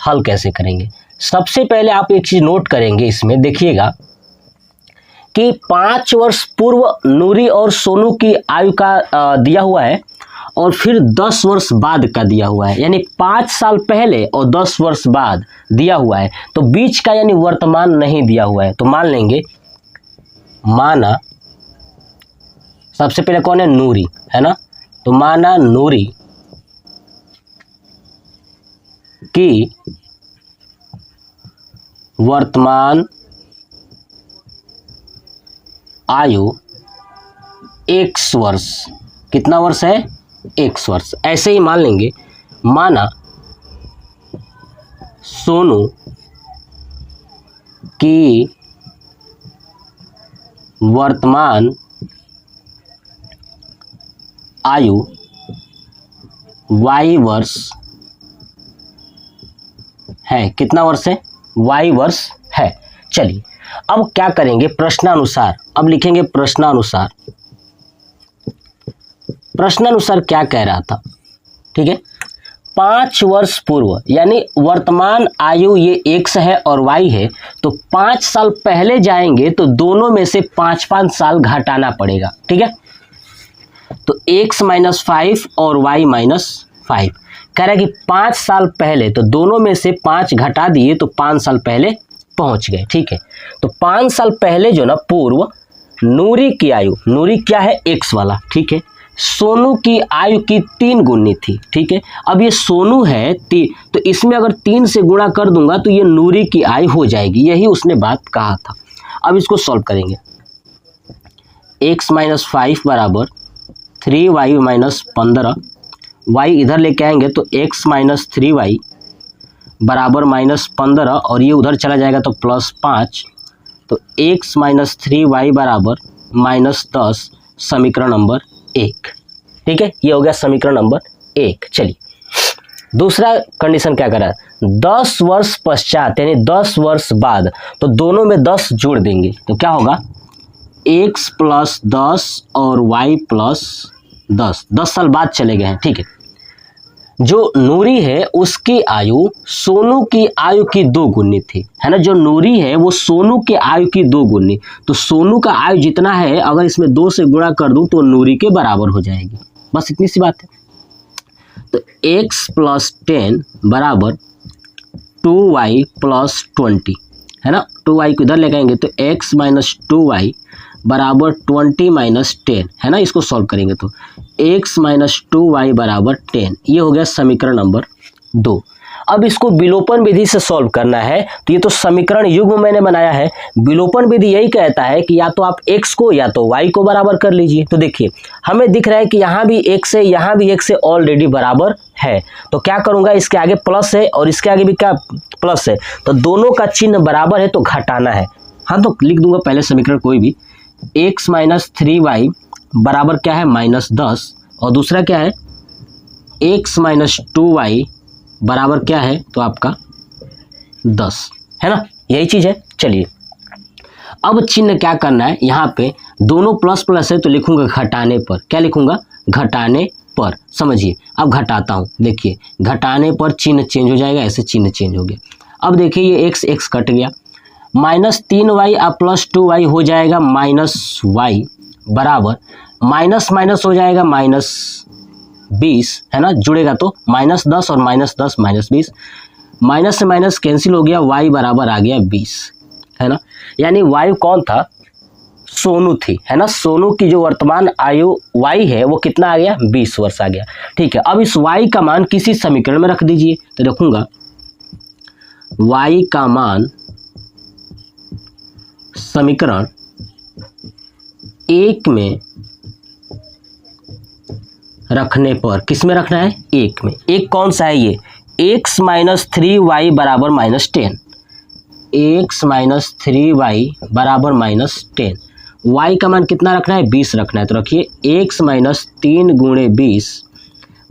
हल कैसे करेंगे। सबसे पहले आप एक चीज नोट करेंगे, इसमें देखिएगा कि 5 वर्ष पूर्व नूरी और सोनू की आयु का दिया हुआ है और फिर 10 वर्ष बाद का दिया हुआ है, यानी 5 साल पहले और 10 वर्ष बाद दिया हुआ है। तो बीच का यानी वर्तमान नहीं दिया हुआ है। तो मान लेंगे, माना सबसे पहले कौन है? नूरी, है ना। तो माना नूरी की वर्तमान आयु x वर्ष, कितना वर्ष है? x वर्ष। ऐसे ही मान लेंगे, माना सोनू की वर्तमान आयु y वर्ष है। कितना वर्ष है? y वर्ष है। चलिए अब क्या करेंगे? प्रश्नानुसार अब लिखेंगे प्रश्नानुसार। प्रश्नानुसार क्या कह रहा था? ठीक है, 5 वर्ष पूर्व यानी वर्तमान आयु ये x है और y है, तो 5 साल पहले जाएंगे तो दोनों में से 5-5 साल घटाना पड़ेगा। ठीक है, तो x - 5 और y - 5 कह रहा है कि 5 साल पहले, तो दोनों में से 5 घटा दिए तो 5 साल पहले पहुंच गए। ठीक है, तो 5 साल पहले जो ना पूर्व नूरी की आयु, नूरी क्या है? x वाला, ठीक है, सोनू की आयु की 3 गुनी थी। ठीक है, अब ये सोनू है तो इसमें अगर 3 से गुणा कर दूंगा तो ये नूरी की आयु हो जाएगी। यही उसने बात कहा था। अब इसको सॉल्व करेंगे। x - 5 बराबर 3y - 15, y इधर लेके आएंगे तो x - 3y बराबर -15 और ये उधर चला जाएगा तो +5, तो x - 3y बराबर -10, समीकरण नंबर 1। ठीक है, ये हो गया समीकरण नंबर 1। चलिए दूसरा कंडीशन क्या करा? 10 वर्ष पश्चात यानी 10 वर्ष बाद, तो दोनों में 10 जोड़ देंगे तो क्या होगा? x + 10 और y + 10, 10 साल बाद चले गए हैं। ठीक है, जो नूरी है उसकी आयु सोनू की आयु की 2 गुनी थी, है ना। जो नूरी है वो सोनू की आयु की 2 गुनी, तो सोनू का आयु जितना है अगर इसमें 2 से गुणा कर दूं तो नूरी के बराबर हो जाएगी। बस इतनी सी बात है। तो x + 10 बराबर 2y + 20, है ना। 2y को इधर लेके आएंगे तो x - 2y बराबर 20 - 10, है ना। इसको सॉल्व करेंगे तो x - 2y बराबर 10, ये हो गया समीकरण नंबर 2। अब इसको विलोपन विधि से सॉल्व करना है, तो ये तो समीकरण युग्म मैंने बनाया है। विलोपन विधि यही कहता है कि या तो आप x को या तो y को बराबर कर लीजिए। तो देखिए हमें दिख रहा है कि यहाँ भी x है, यहाँ भी x है, ऑलरेडी बराबर है। तो क्या करूँगा, इसके आगे प्लस है और इसके आगे भी क्या प्लस है, तो दोनों का चिन्ह बराबर है तो घटाना है। हाँ, तो लिख दूंगा पहले समीकरण कोई भी, x - 3y बराबर क्या है? -10, और दूसरा क्या है? x - 2y बराबर क्या है? तो आपका 10, है ना। यही चीज है। चलिए अब चिन्ह क्या करना है, यहाँ पे दोनों प्लस प्लस है तो लिखूंगा घटाने पर। क्या लिखूंगा? घटाने पर। समझिए, अब घटाता हूँ। देखिए घटाने पर चिन्ह चेंज हो जाएगा, ऐसे चिन्ह चेंज हो गया। अब देखिए ये x कट गया, -3y और +2y हो जाएगा -y बराबर माइनस माइनस हो जाएगा -20, है ना, जुड़ेगा तो -10 और -10 -20, माइनस से माइनस कैंसिल हो गया, y बराबर आ गया 20, है ना। यानी y कौन था? सोनू थी, है ना। सोनू की जो वर्तमान आयु y है वो कितना आ गया, 20 वर्ष आ गया। ठीक है, अब इस y का मान किसी समीकरण में रख दीजिए। तो रखूंगा y का मान समीकरण 1 में रखने पर, किस में रखना है, 1 में। एक कौन सा है ये, x माइनस 3y बराबर -10, x माइनस 3y बराबर -10। y का मान कितना रखना है, 20 रखना है। तो रखिए x माइनस 3 गुणे 20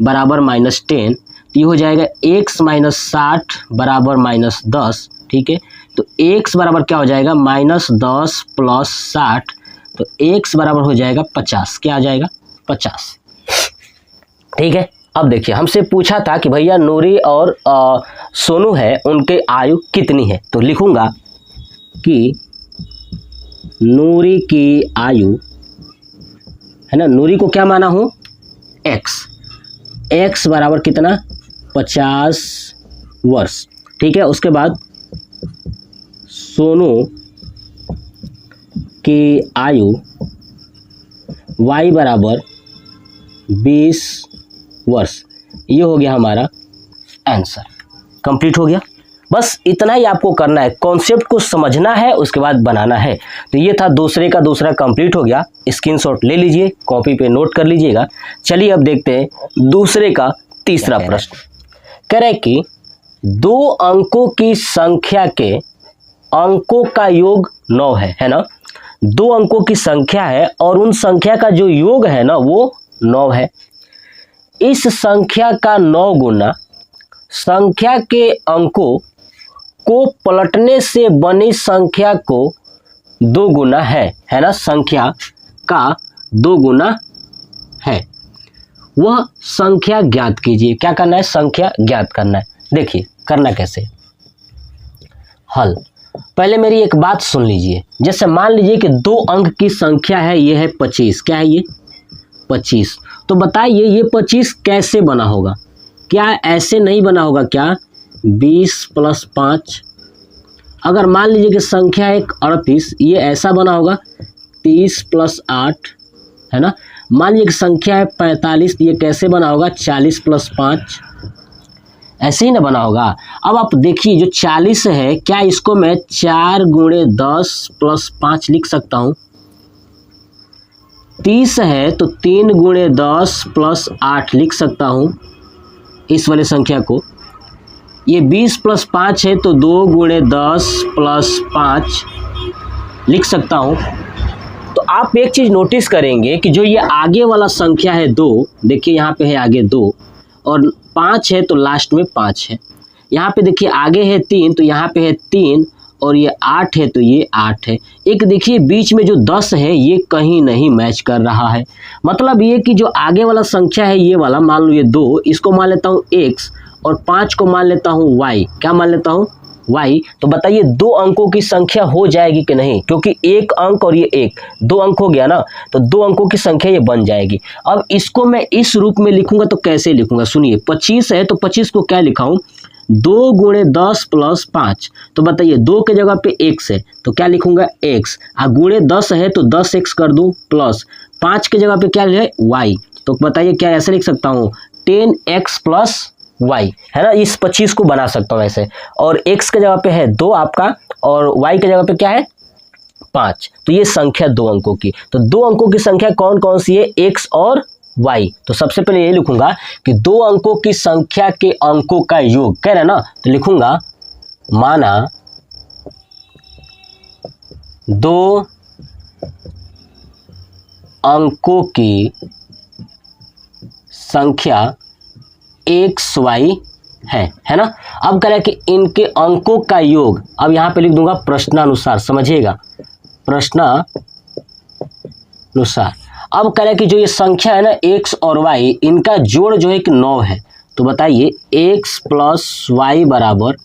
बराबर -10, तो ये हो जाएगा x माइनस 60 बराबर -10। ठीक है, तो x बराबर क्या हो जाएगा, -10 प्लस 60, तो x बराबर हो जाएगा 50। क्या आ जाएगा, 50। ठीक है, अब देखिए हमसे पूछा था कि भैया नूरी और सोनू है, उनके आयु कितनी है। तो लिखूंगा कि नूरी की आयु, है ना, नूरी को क्या माना हूं, x बराबर कितना, 50 वर्ष। ठीक है, उसके बाद सोनू की आयु y बराबर 20 वर्ष। ये हो गया हमारा आंसर, कंप्लीट हो गया। बस इतना ही आपको करना है, कॉन्सेप्ट को समझना है, उसके बाद बनाना है। तो ये था दूसरे का दूसरा कंप्लीट हो गया। स्क्रीनशॉट ले लीजिए, कॉपी पे नोट कर लीजिएगा। चलिए अब देखते हैं दूसरे का तीसरा प्रश्न। कह रहे कि 2 अंकों की संख्या के अंकों का योग 9 है ना। 2 अंकों की संख्या है और उन संख्या का जो योग है ना वो 9 है। इस संख्या का 9 गुना संख्या के अंकों को पलटने से बनी संख्या को 2 गुना है ना। संख्या का 2 गुना है, वह संख्या ज्ञात कीजिए। क्या करना है, संख्या ज्ञात करना है। देखिए करना कैसे, हल। पहले मेरी एक बात सुन लीजिए। जैसे मान लीजिए कि 2 अंक की संख्या है, ये है 25। क्या है ये, 25। तो बताइए ये 25 कैसे बना होगा, क्या ऐसे नहीं बना होगा क्या, 20 + 5। अगर मान लीजिए कि संख्या है 38, ये ऐसा बना होगा 30 + 8, है ना। मान लीजिए कि संख्या है 45, ये कैसे बना होगा, 40 + 5, ऐसे ही ना बना होगा। अब आप देखिए जो 40 है, क्या इसको मैं 4 × 10 + 5 लिख सकता हूँ। 30 है तो 3 × 10 + 8 लिख सकता हूँ इस वाले संख्या को। ये 20 + 5 है तो 2 × 10 + 5 लिख सकता हूँ। तो आप एक चीज़ नोटिस करेंगे कि जो ये आगे वाला संख्या है 2, देखिए यहाँ पे है आगे 2 और 5 है तो लास्ट में 5 है। यहाँ पे देखिए आगे है 3 तो यहाँ पे है 3 और ये 8 है तो ये 8 है। एक देखिए बीच में जो 10 है ये कहीं नहीं मैच कर रहा है। मतलब ये कि जो आगे वाला संख्या है ये वाला, मान लो ये 2, इसको मान लेता हूँ x और 5 को मान लेता हूँ y। क्या मान लेता हूँ, y। तो बताइए 2 अंकों की संख्या हो जाएगी कि नहीं, क्योंकि 1 अंक और ये 1, 2 अंक हो गया ना, तो 2 अंकों की संख्या ये बन जाएगी। अब इसको मैं इस रूप में लिखूंगा तो कैसे लिखूंगा, सुनिए। 25 है तो 25 को क्या लिखा हूँ, 2 × 10 + 5। तो बताइए 2 के जगह पे x है तो क्या लिखूंगा, x। गुणे 10 है तो 10x कर दूं, प्लस 5 के जगह पे क्या है, y। तो बताइए क्या ऐसे लिख सकता हूँ, 10x + y, है ना। इस 25 को बना सकता हूँ ऐसे। और x के जगह पे है 2 आपका और y के जगह पे क्या है, 5। तो ये संख्या 2 अंकों की। तो 2 अंकों की संख्या कौन कौन सी है, x और y। तो सबसे पहले ये लिखूंगा कि 2 अंकों की संख्या के अंकों का योग, कह रहे हैं ना। तो लिखूंगा माना 2 अंकों की संख्या xy है ना। अब कह रहे हैं कि इनके अंकों का योग, अब यहां पे लिख दूंगा प्रश्नानुसार, समझिएगा, प्रश्नानुसार। अब कह रहे हैं कि जो ये संख्या है ना x और y, इनका जोड़ जो है कि 9 है। तो बताइए x + y बराबर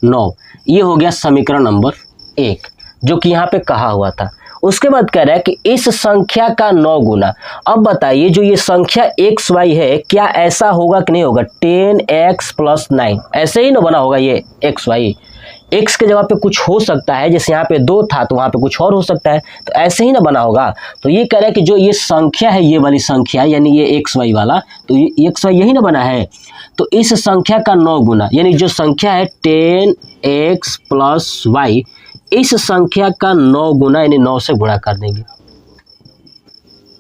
9। ये हो गया समीकरण नंबर 1 जो कि यहाँ पे कहा हुआ था। उसके बाद कह रहा है कि इस संख्या का 9 गुना। अब बताइए जो ये संख्या xy है क्या ऐसा होगा कि नहीं होगा, 10x + 9, ऐसे ही ना बना होगा ये xy। x के जगह पे कुछ हो सकता है, जैसे यहाँ पे 2 था तो वहाँ पे कुछ और हो सकता है, तो ऐसे ही ना बना होगा। तो ये कह रहा है कि जो ये संख्या है, ये वाली संख्या यानी ये xy वाला, तो ये xy यही ना बना है, तो इस संख्या का 9 गुना, यानी जो संख्या है 10x + y, इस संख्या का 9 गुना यानी 9 से गुणा कर देंगे।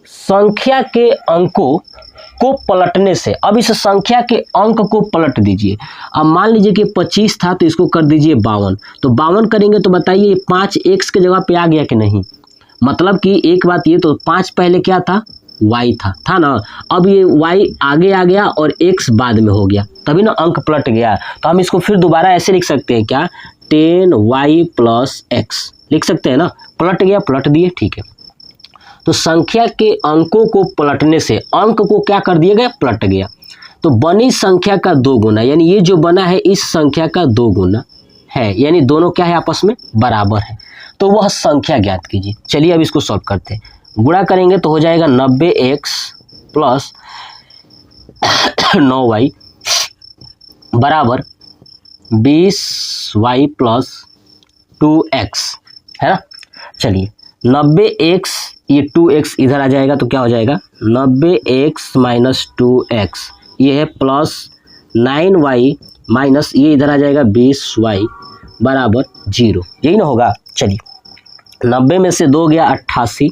संख्या के अंकों को पलटने से, अब इस संख्या के अंक को पलट दीजिए। अब मान लीजिए कि 25 था तो इसको कर दीजिए 52, तो 52 करेंगे तो बताइए 5x के जगह पे आ गया कि नहीं। मतलब कि एक बात ये, तो 5 पहले क्या था, y था ना। अब ये y आगे आ गया और x बाद में हो गया, तभी ना अंक पलट गया। तो हम इसको फिर दोबारा ऐसे लिख सकते हैं क्या, 10y + x लिख सकते हैं ना। पलट गया, पलट दिए, ठीक है। तो संख्या के अंकों को पलटने से अंक को क्या कर दिया गया, पलट गया। तो बनी संख्या का 2 गुना, यानी ये जो बना है इस संख्या का 2 गुना है, यानी दोनों क्या है, आपस में बराबर है। तो वह संख्या ज्ञात कीजिए। चलिए अब इसको सॉल्व करते हैं। गुणा करेंगे तो हो जाएगा 90x + 9y बराबर 20y + 2x, है ना। चलिए 90x, ये 2x इधर आ जाएगा तो क्या हो जाएगा, 90x - 2x, ये है प्लस 9y माइनस ये इधर आ जाएगा 20y बराबर 0, यही ना होगा। चलिए 90 में से 2 गया 88x,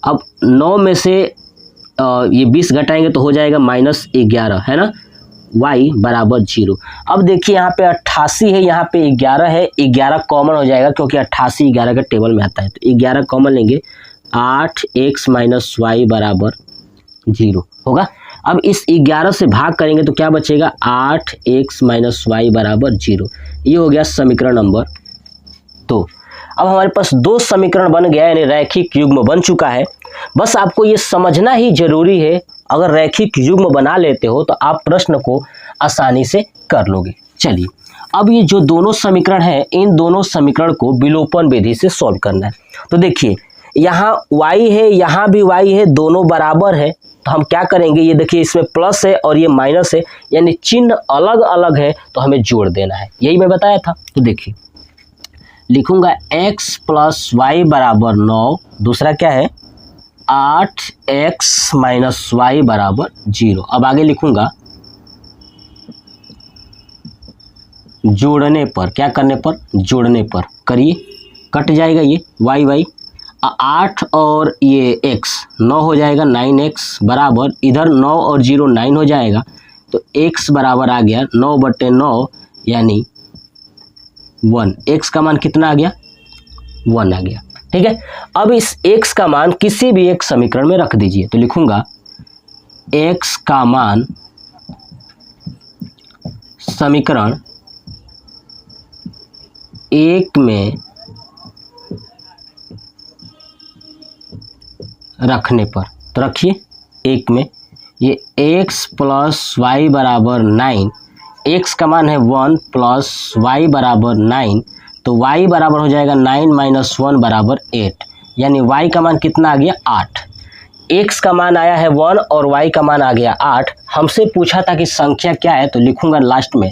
अब 9 में से ये 20 घटाएंगे तो हो जाएगा -11, है ना, y बराबर 0। अब देखिए यहाँ पे 88 है, यहाँ पे 11 है, 11 कॉमन हो जाएगा क्योंकि 88 11 के टेबल में आता है, तो 11 कॉमन लेंगे, 8x - y बराबर 0 होगा। अब इस 11 से भाग करेंगे तो क्या बचेगा, 8x - y बराबर 0। ये हो गया समीकरण नंबर 2। अब हमारे पास 2 समीकरण बन गया, यानी रैखिक युग्म बन चुका है। बस आपको ये समझना ही जरूरी है, अगर रैखिक युग्म बना लेते हो तो आप प्रश्न को आसानी से कर लोगे। चलिए अब ये जो दोनों समीकरण हैं, इन दोनों समीकरण को विलोपन विधि से सॉल्व करना है। तो देखिए यहाँ y है, यहाँ भी y है, दोनों बराबर है, तो हम क्या करेंगे, ये देखिए इसमें प्लस है और ये माइनस है, यानी चिन्ह अलग अलग है तो हमें जोड़ देना है, यही मैं बताया था। तो देखिए लिखूंगा x + y बराबर 9, दूसरा क्या है 8x - y बराबर 0। अब आगे लिखूंगा जोड़ने पर, क्या करने पर, जोड़ने पर करिए, कट जाएगा ये y 8 और ये x 9 हो जाएगा 9x बराबर, इधर 9 और 0 9 हो जाएगा, तो x बराबर आ गया 9/9 यानी 1। x का मान कितना आ गया, 1 आ गया, ठीक है। अब इस x का मान किसी भी एक समीकरण में रख दीजिए, तो लिखूंगा x का मान समीकरण 1 में रखने पर, तो रखिए 1 में, ये x + y बराबर 9, x का मान है 1 + y बराबर 9, तो y बराबर हो जाएगा 9 - 1 बराबर 8, यानी y का मान कितना आ गया 8। x का मान आया है 1 और y का मान आ गया 8। हमसे पूछा था कि संख्या क्या है, तो लिखूंगा लास्ट में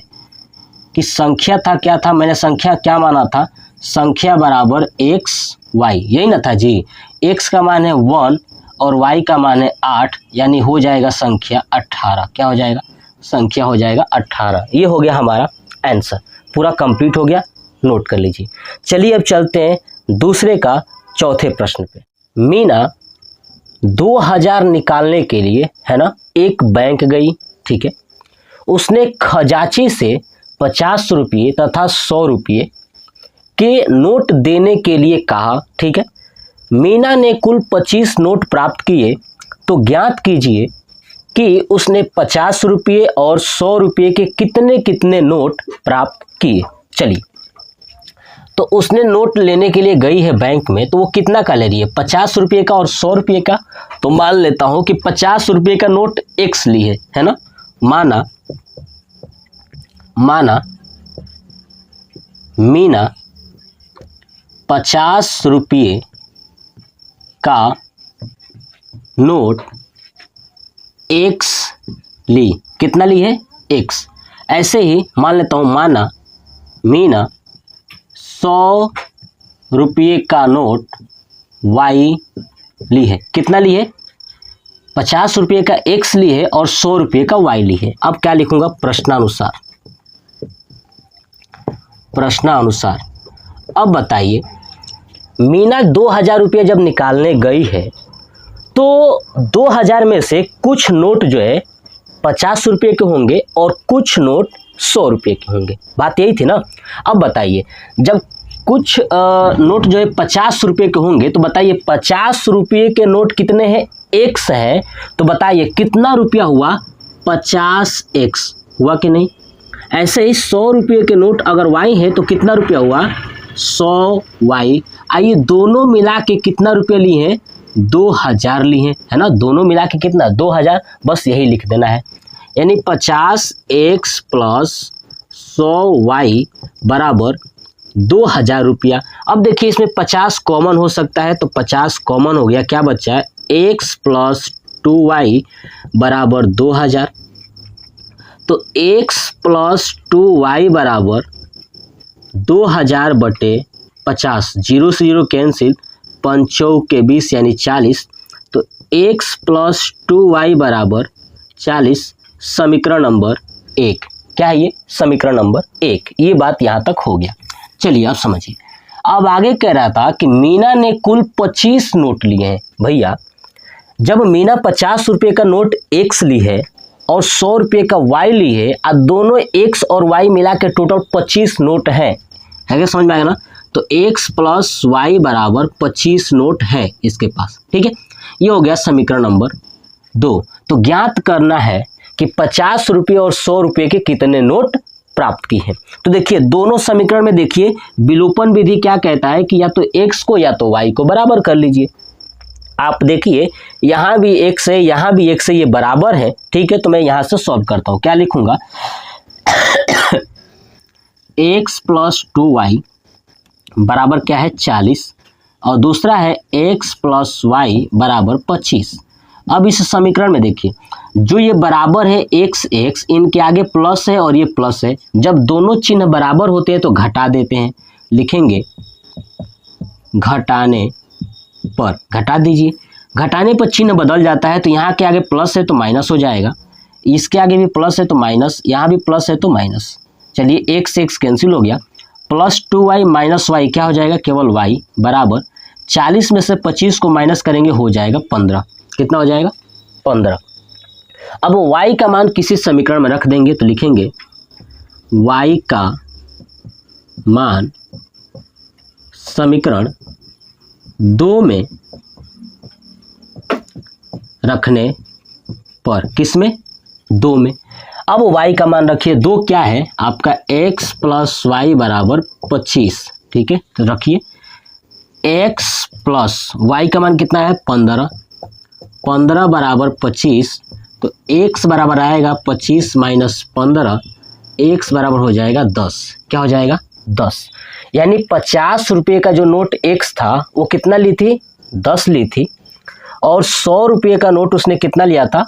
कि संख्या था, क्या था, मैंने संख्या क्या माना था, संख्या बराबर x y, यही ना था जी। x का मान है 1 और y का मान है 8, यानी हो जाएगा संख्या 18। क्या हो जाएगा, संख्या हो जाएगा 18। ये हो गया हमारा आंसर, पूरा कंप्लीट हो गया, नोट कर लीजिए। चलिए अब चलते हैं दूसरे का चौथे प्रश्न पे। मीना 2000 निकालने के लिए, है ना, एक बैंक गई, ठीक है। उसने खजांची से 50 रुपये तथा 100 रुपये के नोट देने के लिए कहा, ठीक है। मीना ने कुल 25 नोट प्राप्त किए, तो ज्ञात कीजिए कि उसने 50 रुपये और 100 रुपये के कितने कितने नोट प्राप्त किए। चलिए तो उसने नोट लेने के लिए गई है बैंक में, तो वो कितना का ले रही है, 50 रुपये का और 100 रुपये का। तो मान लेता हूं कि 50 रुपये का नोट x ली है ना। माना मीना 50 रुपये का नोट x ली, कितना ली है, x। ऐसे ही मान लेता हूँ माना मीना 100 रुपये का नोट वाई ली है। कितना ली है? 50 रुपये का एक्स ली है और 100 रुपये का वाई ली है। अब क्या लिखूंगा? प्रश्नानुसार। प्रश्नानुसार। अब बताइए, मीना 2000 रुपये जब निकालने गई है तो 2000 में से कुछ नोट जो है 50 रुपये के होंगे और कुछ नोट 100 रुपये के होंगे। बात यही थी ना। अब बताइए, जब कुछ नोट जो है 50 रुपये के होंगे तो बताइए 50 रुपये के नोट कितने हैं? एक्स है। तो बताइए कितना रुपया हुआ? 50x हुआ कि नहीं? ऐसे ही 100 रुपये के नोट अगर वाई है तो कितना रुपया हुआ? 100y। आइए दोनों मिला के कितना रुपये लिए हैं? 2000 लिए हैं, है ना। दोनों मिला के कितना? 2000। बस यही लिख देना है। यानी 50x प्लस 100y बराबर 2000 रुपया। अब देखिए इसमें 50 कॉमन हो सकता है तो 50 कॉमन हो गया। क्या बचा है? x प्लस 2y बराबर 2000। तो x प्लस 2y बराबर 2000 बटे 50। 0 से 0 कैंसिल, 5 के 20 यानी 40। तो x प्लस 2y बराबर 40 समीकरण नंबर 1। क्या है ये? समीकरण नंबर 1। ये बात यहाँ तक हो गया। चलिए अब समझिए। अब आगे कह रहा था कि मीना ने कुल 25 नोट लिए हैं। भैया जब मीना 50 रुपये का नोट एक्स ली है और 100 रुपये का वाई ली है और दोनों एक्स और वाई मिला के टोटल 25 नोट है क्या? समझ में आएगा ना। तो x प्लस वाई बराबर 25 नोट है इसके पास। ठीक है, ये हो गया समीकरण नंबर 2। तो ज्ञात करना है कि 50 रुपये और 100 रुपये के कितने नोट प्राप्त की है। तो देखिए दोनों समीकरण में देखिए विलोपन विधि क्या कहता है कि या तो x को या तो y को बराबर कर लीजिए। आप देखिए यहाँ भी x है, यहाँ भी x है, ये बराबर है। ठीक है, तो मैं यहाँ से सॉल्व करता हूँ। क्या लिखूंगा? x प्लस 2y बराबर क्या है? 40 और दूसरा है x प्लस वाई बराबर 25। अब इस समीकरण में देखिए जो ये बराबर है x x, इनके आगे प्लस है और ये प्लस है। जब दोनों चिन्ह बराबर होते हैं तो घटा देते हैं। लिखेंगे घटाने पर, घटा दीजिए। घटाने पर चिन्ह बदल जाता है तो यहाँ के आगे प्लस है तो माइनस हो जाएगा, इसके आगे भी प्लस है तो माइनस, यहाँ भी प्लस है तो माइनस। चलिए x x कैंसिल हो गया। प्लस 2y माइनस वाई क्या हो जाएगा? केवल y बराबर 40 में से 25 को माइनस करेंगे हो जाएगा 15। कितना हो जाएगा? 15। अब y का मान किसी समीकरण में रख देंगे तो लिखेंगे y का मान समीकरण 2 में रखने पर। किस में? 2 में। अब y का मान रखिए 2 क्या है आपका? x प्लस वाई बराबर 25। ठीक है, तो रखिए x प्लस वाई का मान कितना है? 15। 15 बराबर 25। तो x बराबर आएगा 25 माइनस 15, x बराबर हो जाएगा 10। क्या हो जाएगा? 10। यानी 50 रुपये का जो नोट x था वो कितना ली थी? 10 ली थी। और 100 रुपये का नोट उसने कितना लिया था?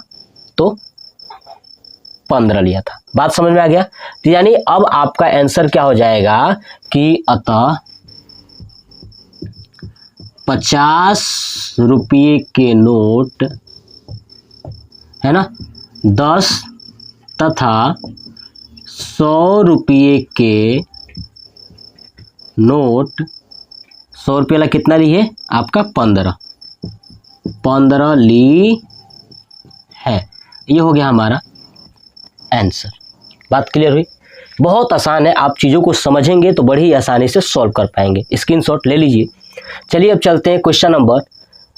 तो 15 लिया था। बात समझ में आ गया? तो यानी अब आपका आंसर क्या हो जाएगा कि अतः 50 रुपये के नोट है ना 10 तथा 100 रुपये के नोट 100 रुपये वाला कितना ली है आपका? 15 ली है। ये हो गया हमारा आंसर। बात क्लियर हुई? बहुत आसान है, आप चीज़ों को समझेंगे तो बड़ी आसानी से सॉल्व कर पाएंगे। स्क्रीनशॉट ले लीजिए। चलिए अब चलते हैं क्वेश्चन नंबर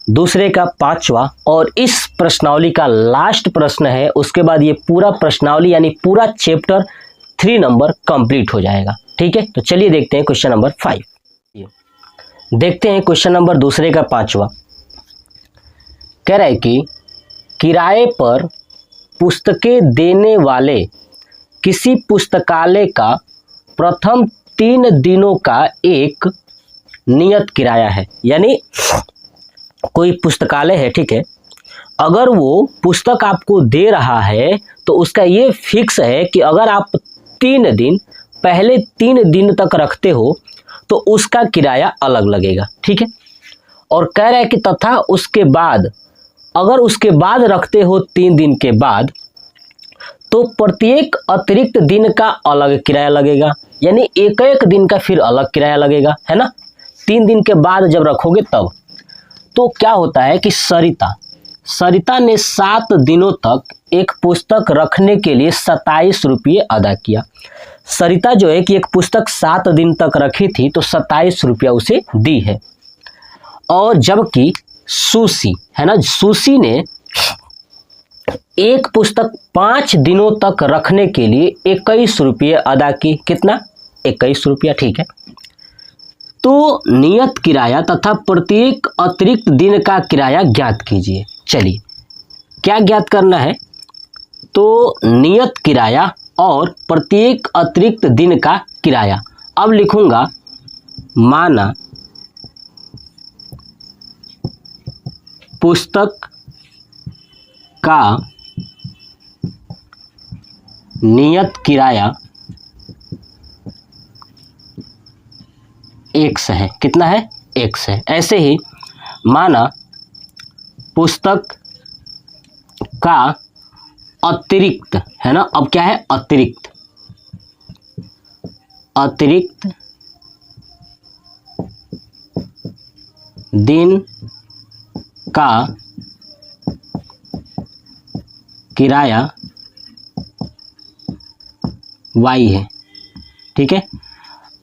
दूसरे का 5वां और इस प्रश्नावली का लास्ट प्रश्न है। उसके बाद ये पूरा प्रश्नावली यानी पूरा चैप्टर 3 नंबर कंप्लीट हो जाएगा। ठीक है, तो चलिए देखते हैं क्वेश्चन नंबर 5। देखते हैं क्वेश्चन नंबर दूसरे का 5वां। कह रहा है कि किराए पर पुस्तकें देने वाले किसी पुस्तकालय का प्रथम 3 दिनों का एक नियत किराया है। यानी कोई पुस्तकालय है, ठीक है, अगर वो पुस्तक आपको दे रहा है तो उसका ये फिक्स है कि अगर आप 3 दिन, पहले 3 दिन तक रखते हो तो उसका किराया अलग लगेगा, ठीक है। और कह रहा है कि तथा उसके बाद, अगर उसके बाद रखते हो 3 दिन के बाद, तो प्रत्येक अतिरिक्त दिन का अलग किराया लगेगा, यानी एक एक दिन का फिर अलग किराया लगेगा, है ना। 3 दिन के बाद जब रखोगे तब। तो क्या होता है कि सरिता ने 7 दिनों तक एक पुस्तक रखने के लिए 27 रुपये अदा किया। सरिता जो है कि एक पुस्तक 7 दिन तक रखी थी तो 27 रुपया उसे दी है। और जबकि सुशी है ना, सुशी ने एक पुस्तक 5 दिनों तक रखने के लिए 21 रुपये अदा की। कितना? 21 रुपया, ठीक है। तो नियत किराया तथा प्रत्येक अतिरिक्त दिन का किराया ज्ञात कीजिए। चलिए, क्या ज्ञात करना है? तो नियत किराया और प्रत्येक अतिरिक्त दिन का किराया। अब लिखूंगा, माना पुस्तक का नियत किराया X है। कितना है? X है। ऐसे ही माना पुस्तक का अतिरिक्त, है ना, अब क्या है? अतिरिक्त दिन का किराया Y है, ठीक है।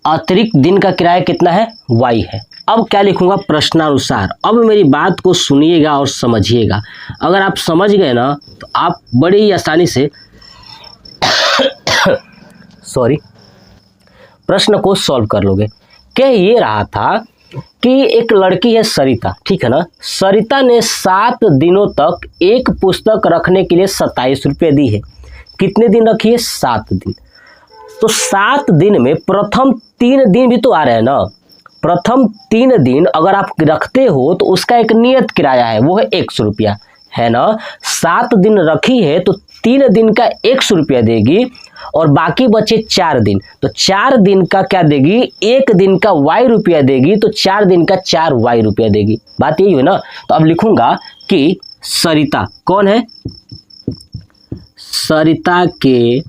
अतिरिक्त दिन का किराया कितना है? Y है। अब क्या लिखूंगा? प्रश्नानुसार। अब मेरी बात को सुनिएगा और समझिएगा। अगर आप समझ गए ना तो आप बड़ी ही आसानी से प्रश्न को सॉल्व कर लोगे। कह ये रहा था कि एक लड़की है सरिता, ठीक है ना। सरिता ने 7 दिनों तक एक पुस्तक रखने के लिए 27 रुपये दी है। कितने दिन रखी है? 7 दिन। तो 7 दिन में प्रथम 3 दिन भी तो आ रहे हैं ना। प्रथम 3 दिन अगर आप रखते हो तो उसका एक नियत किराया है, वो है 100 रुपया, है ना। 7 दिन रखी है तो 3 दिन का 100 रुपया देगी और बाकी बचे 4 दिन, तो 4 दिन का क्या देगी? 1 दिन का Y रुपया देगी, तो 4 दिन का 4 Y रुपया देगी। बात यही हुई ना। तो अब लिखूंगा कि सरिता कौन है? सरिता के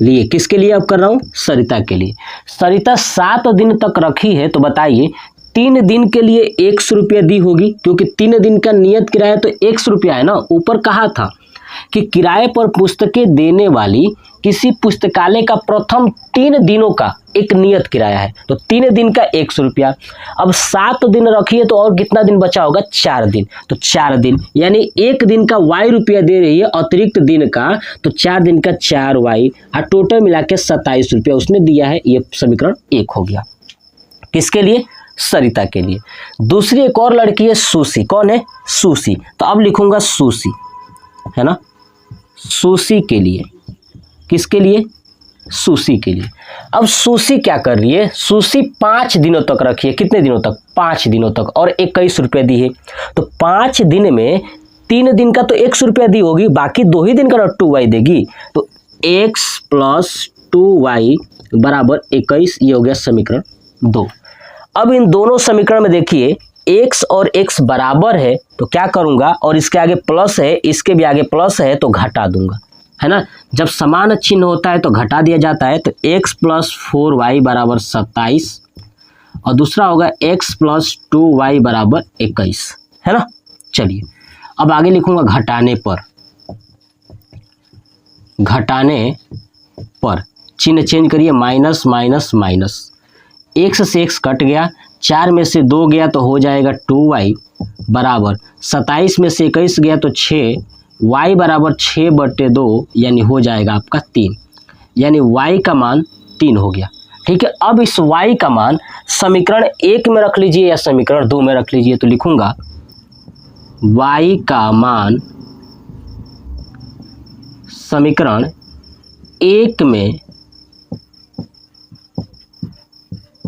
लिए, किसके लिए अब कर रहा हूं? सरिता के लिए। सरिता 7 दिन तक रखी है तो बताइए 3 दिन के लिए 100 रुपया दी होगी, क्योंकि 3 दिन का नियत किराया तो 100 रुपया है ना। ऊपर कहा था कि किराए पर पुस्तकें देने वाली किसी पुस्तकालय का प्रथम 3 दिनों का एक नियत किराया है, तो 3 दिन का 100 रुपया। अब 7 दिन रखी है तो और कितना दिन बचा होगा? 4 दिन। तो 4 दिन यानी 1 दिन का Y रुपया दे रही है अतिरिक्त दिन का, तो 4 दिन का 4 Y और टोटल मिला के 27 रुपया उसने दिया है। ये समीकरण 1 हो गया। किसके लिए? सरिता के लिए। दूसरी एक और लड़की है सुशी। कौन है? सुशी। तो अब लिखूंगा सुशी, है ना। सुशी के लिए, किसके लिए? सुशी के लिए। अब सुशी क्या कर रही है? सुशी 5 दिनों तक रखी है। कितने दिनों तक? 5 दिनों तक, और 21 रुपये दी है। तो 5 दिन में 3 दिन का तो 100 रुपया दी होगी, बाकी 2 ही दिन का 2Y देगी। तो x + 2y बराबर 21। ये हो गया समीकरण 2। अब इन दोनों समीकरण में देखिए x और x बराबर है तो क्या करूंगा, और इसके आगे प्लस है, इसके भी आगे प्लस है तो घटा दूंगा, है ना। जब समान चिन्ह होता है तो घटा दिया जाता है। तो x + 4y बराबर 27 और दूसरा होगा x + 2y बराबर 21, है ना। चलिए अब आगे लिखूंगा घटाने पर चिन्ह चेंज करिए, माइनस माइनस माइनस, x से x कट गया, 4 में से 2 गया तो हो जाएगा 2y बराबर 27 में से 21 गया तो 6, y बराबर 6/2 यानी हो जाएगा आपका 3, यानी y का मान 3 हो गया। ठीक है। अब इस y का मान समीकरण 1 में रख लीजिए या समीकरण 2 में रख लीजिए। तो लिखूंगा y का मान समीकरण 1 में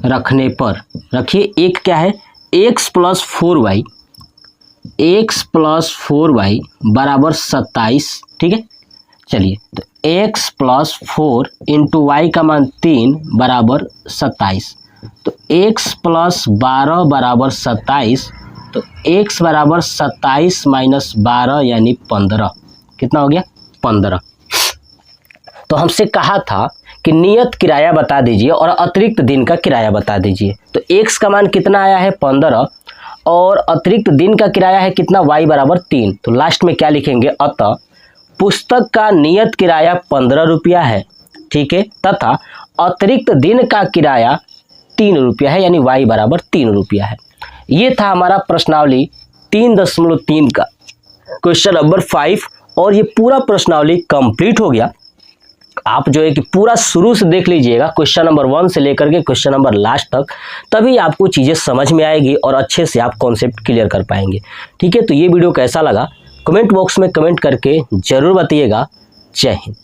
रखने पर, रखिए 1 क्या है? x + 4y बराबर 27। ठीक है। चलिए तो x प्लस 4 इंटू वाई का मान 3 बराबर 27। तो x प्लस 12 बराबर 27। तो x बराबर 27 माइनस 12 यानी 15। कितना हो गया? 15। तो हमसे कहा था कि नियत किराया बता दीजिए और अतिरिक्त दिन का किराया बता दीजिए। तो x का मान कितना आया है? 15 और अतिरिक्त दिन का किराया है कितना? y बराबर 3। तो लास्ट में क्या लिखेंगे? अतः पुस्तक का नियत किराया 15 रुपया है, ठीक है, तथा अतिरिक्त दिन का किराया 3 रुपया है, यानी y बराबर 3 रुपया है। ये था हमारा प्रश्नावली 3.3 का क्वेश्चन नंबर 5 और ये पूरा प्रश्नावली कंप्लीट हो गया। आप जो है कि पूरा शुरू से देख लीजिएगा, क्वेश्चन नंबर 1 से लेकर के क्वेश्चन नंबर लास्ट तक, तभी आपको चीज़ें समझ में आएगी और अच्छे से आप कॉन्सेप्ट क्लियर कर पाएंगे। ठीक है, तो ये वीडियो कैसा लगा कमेंट बॉक्स में कमेंट करके ज़रूर बताइएगा। जय हिंद।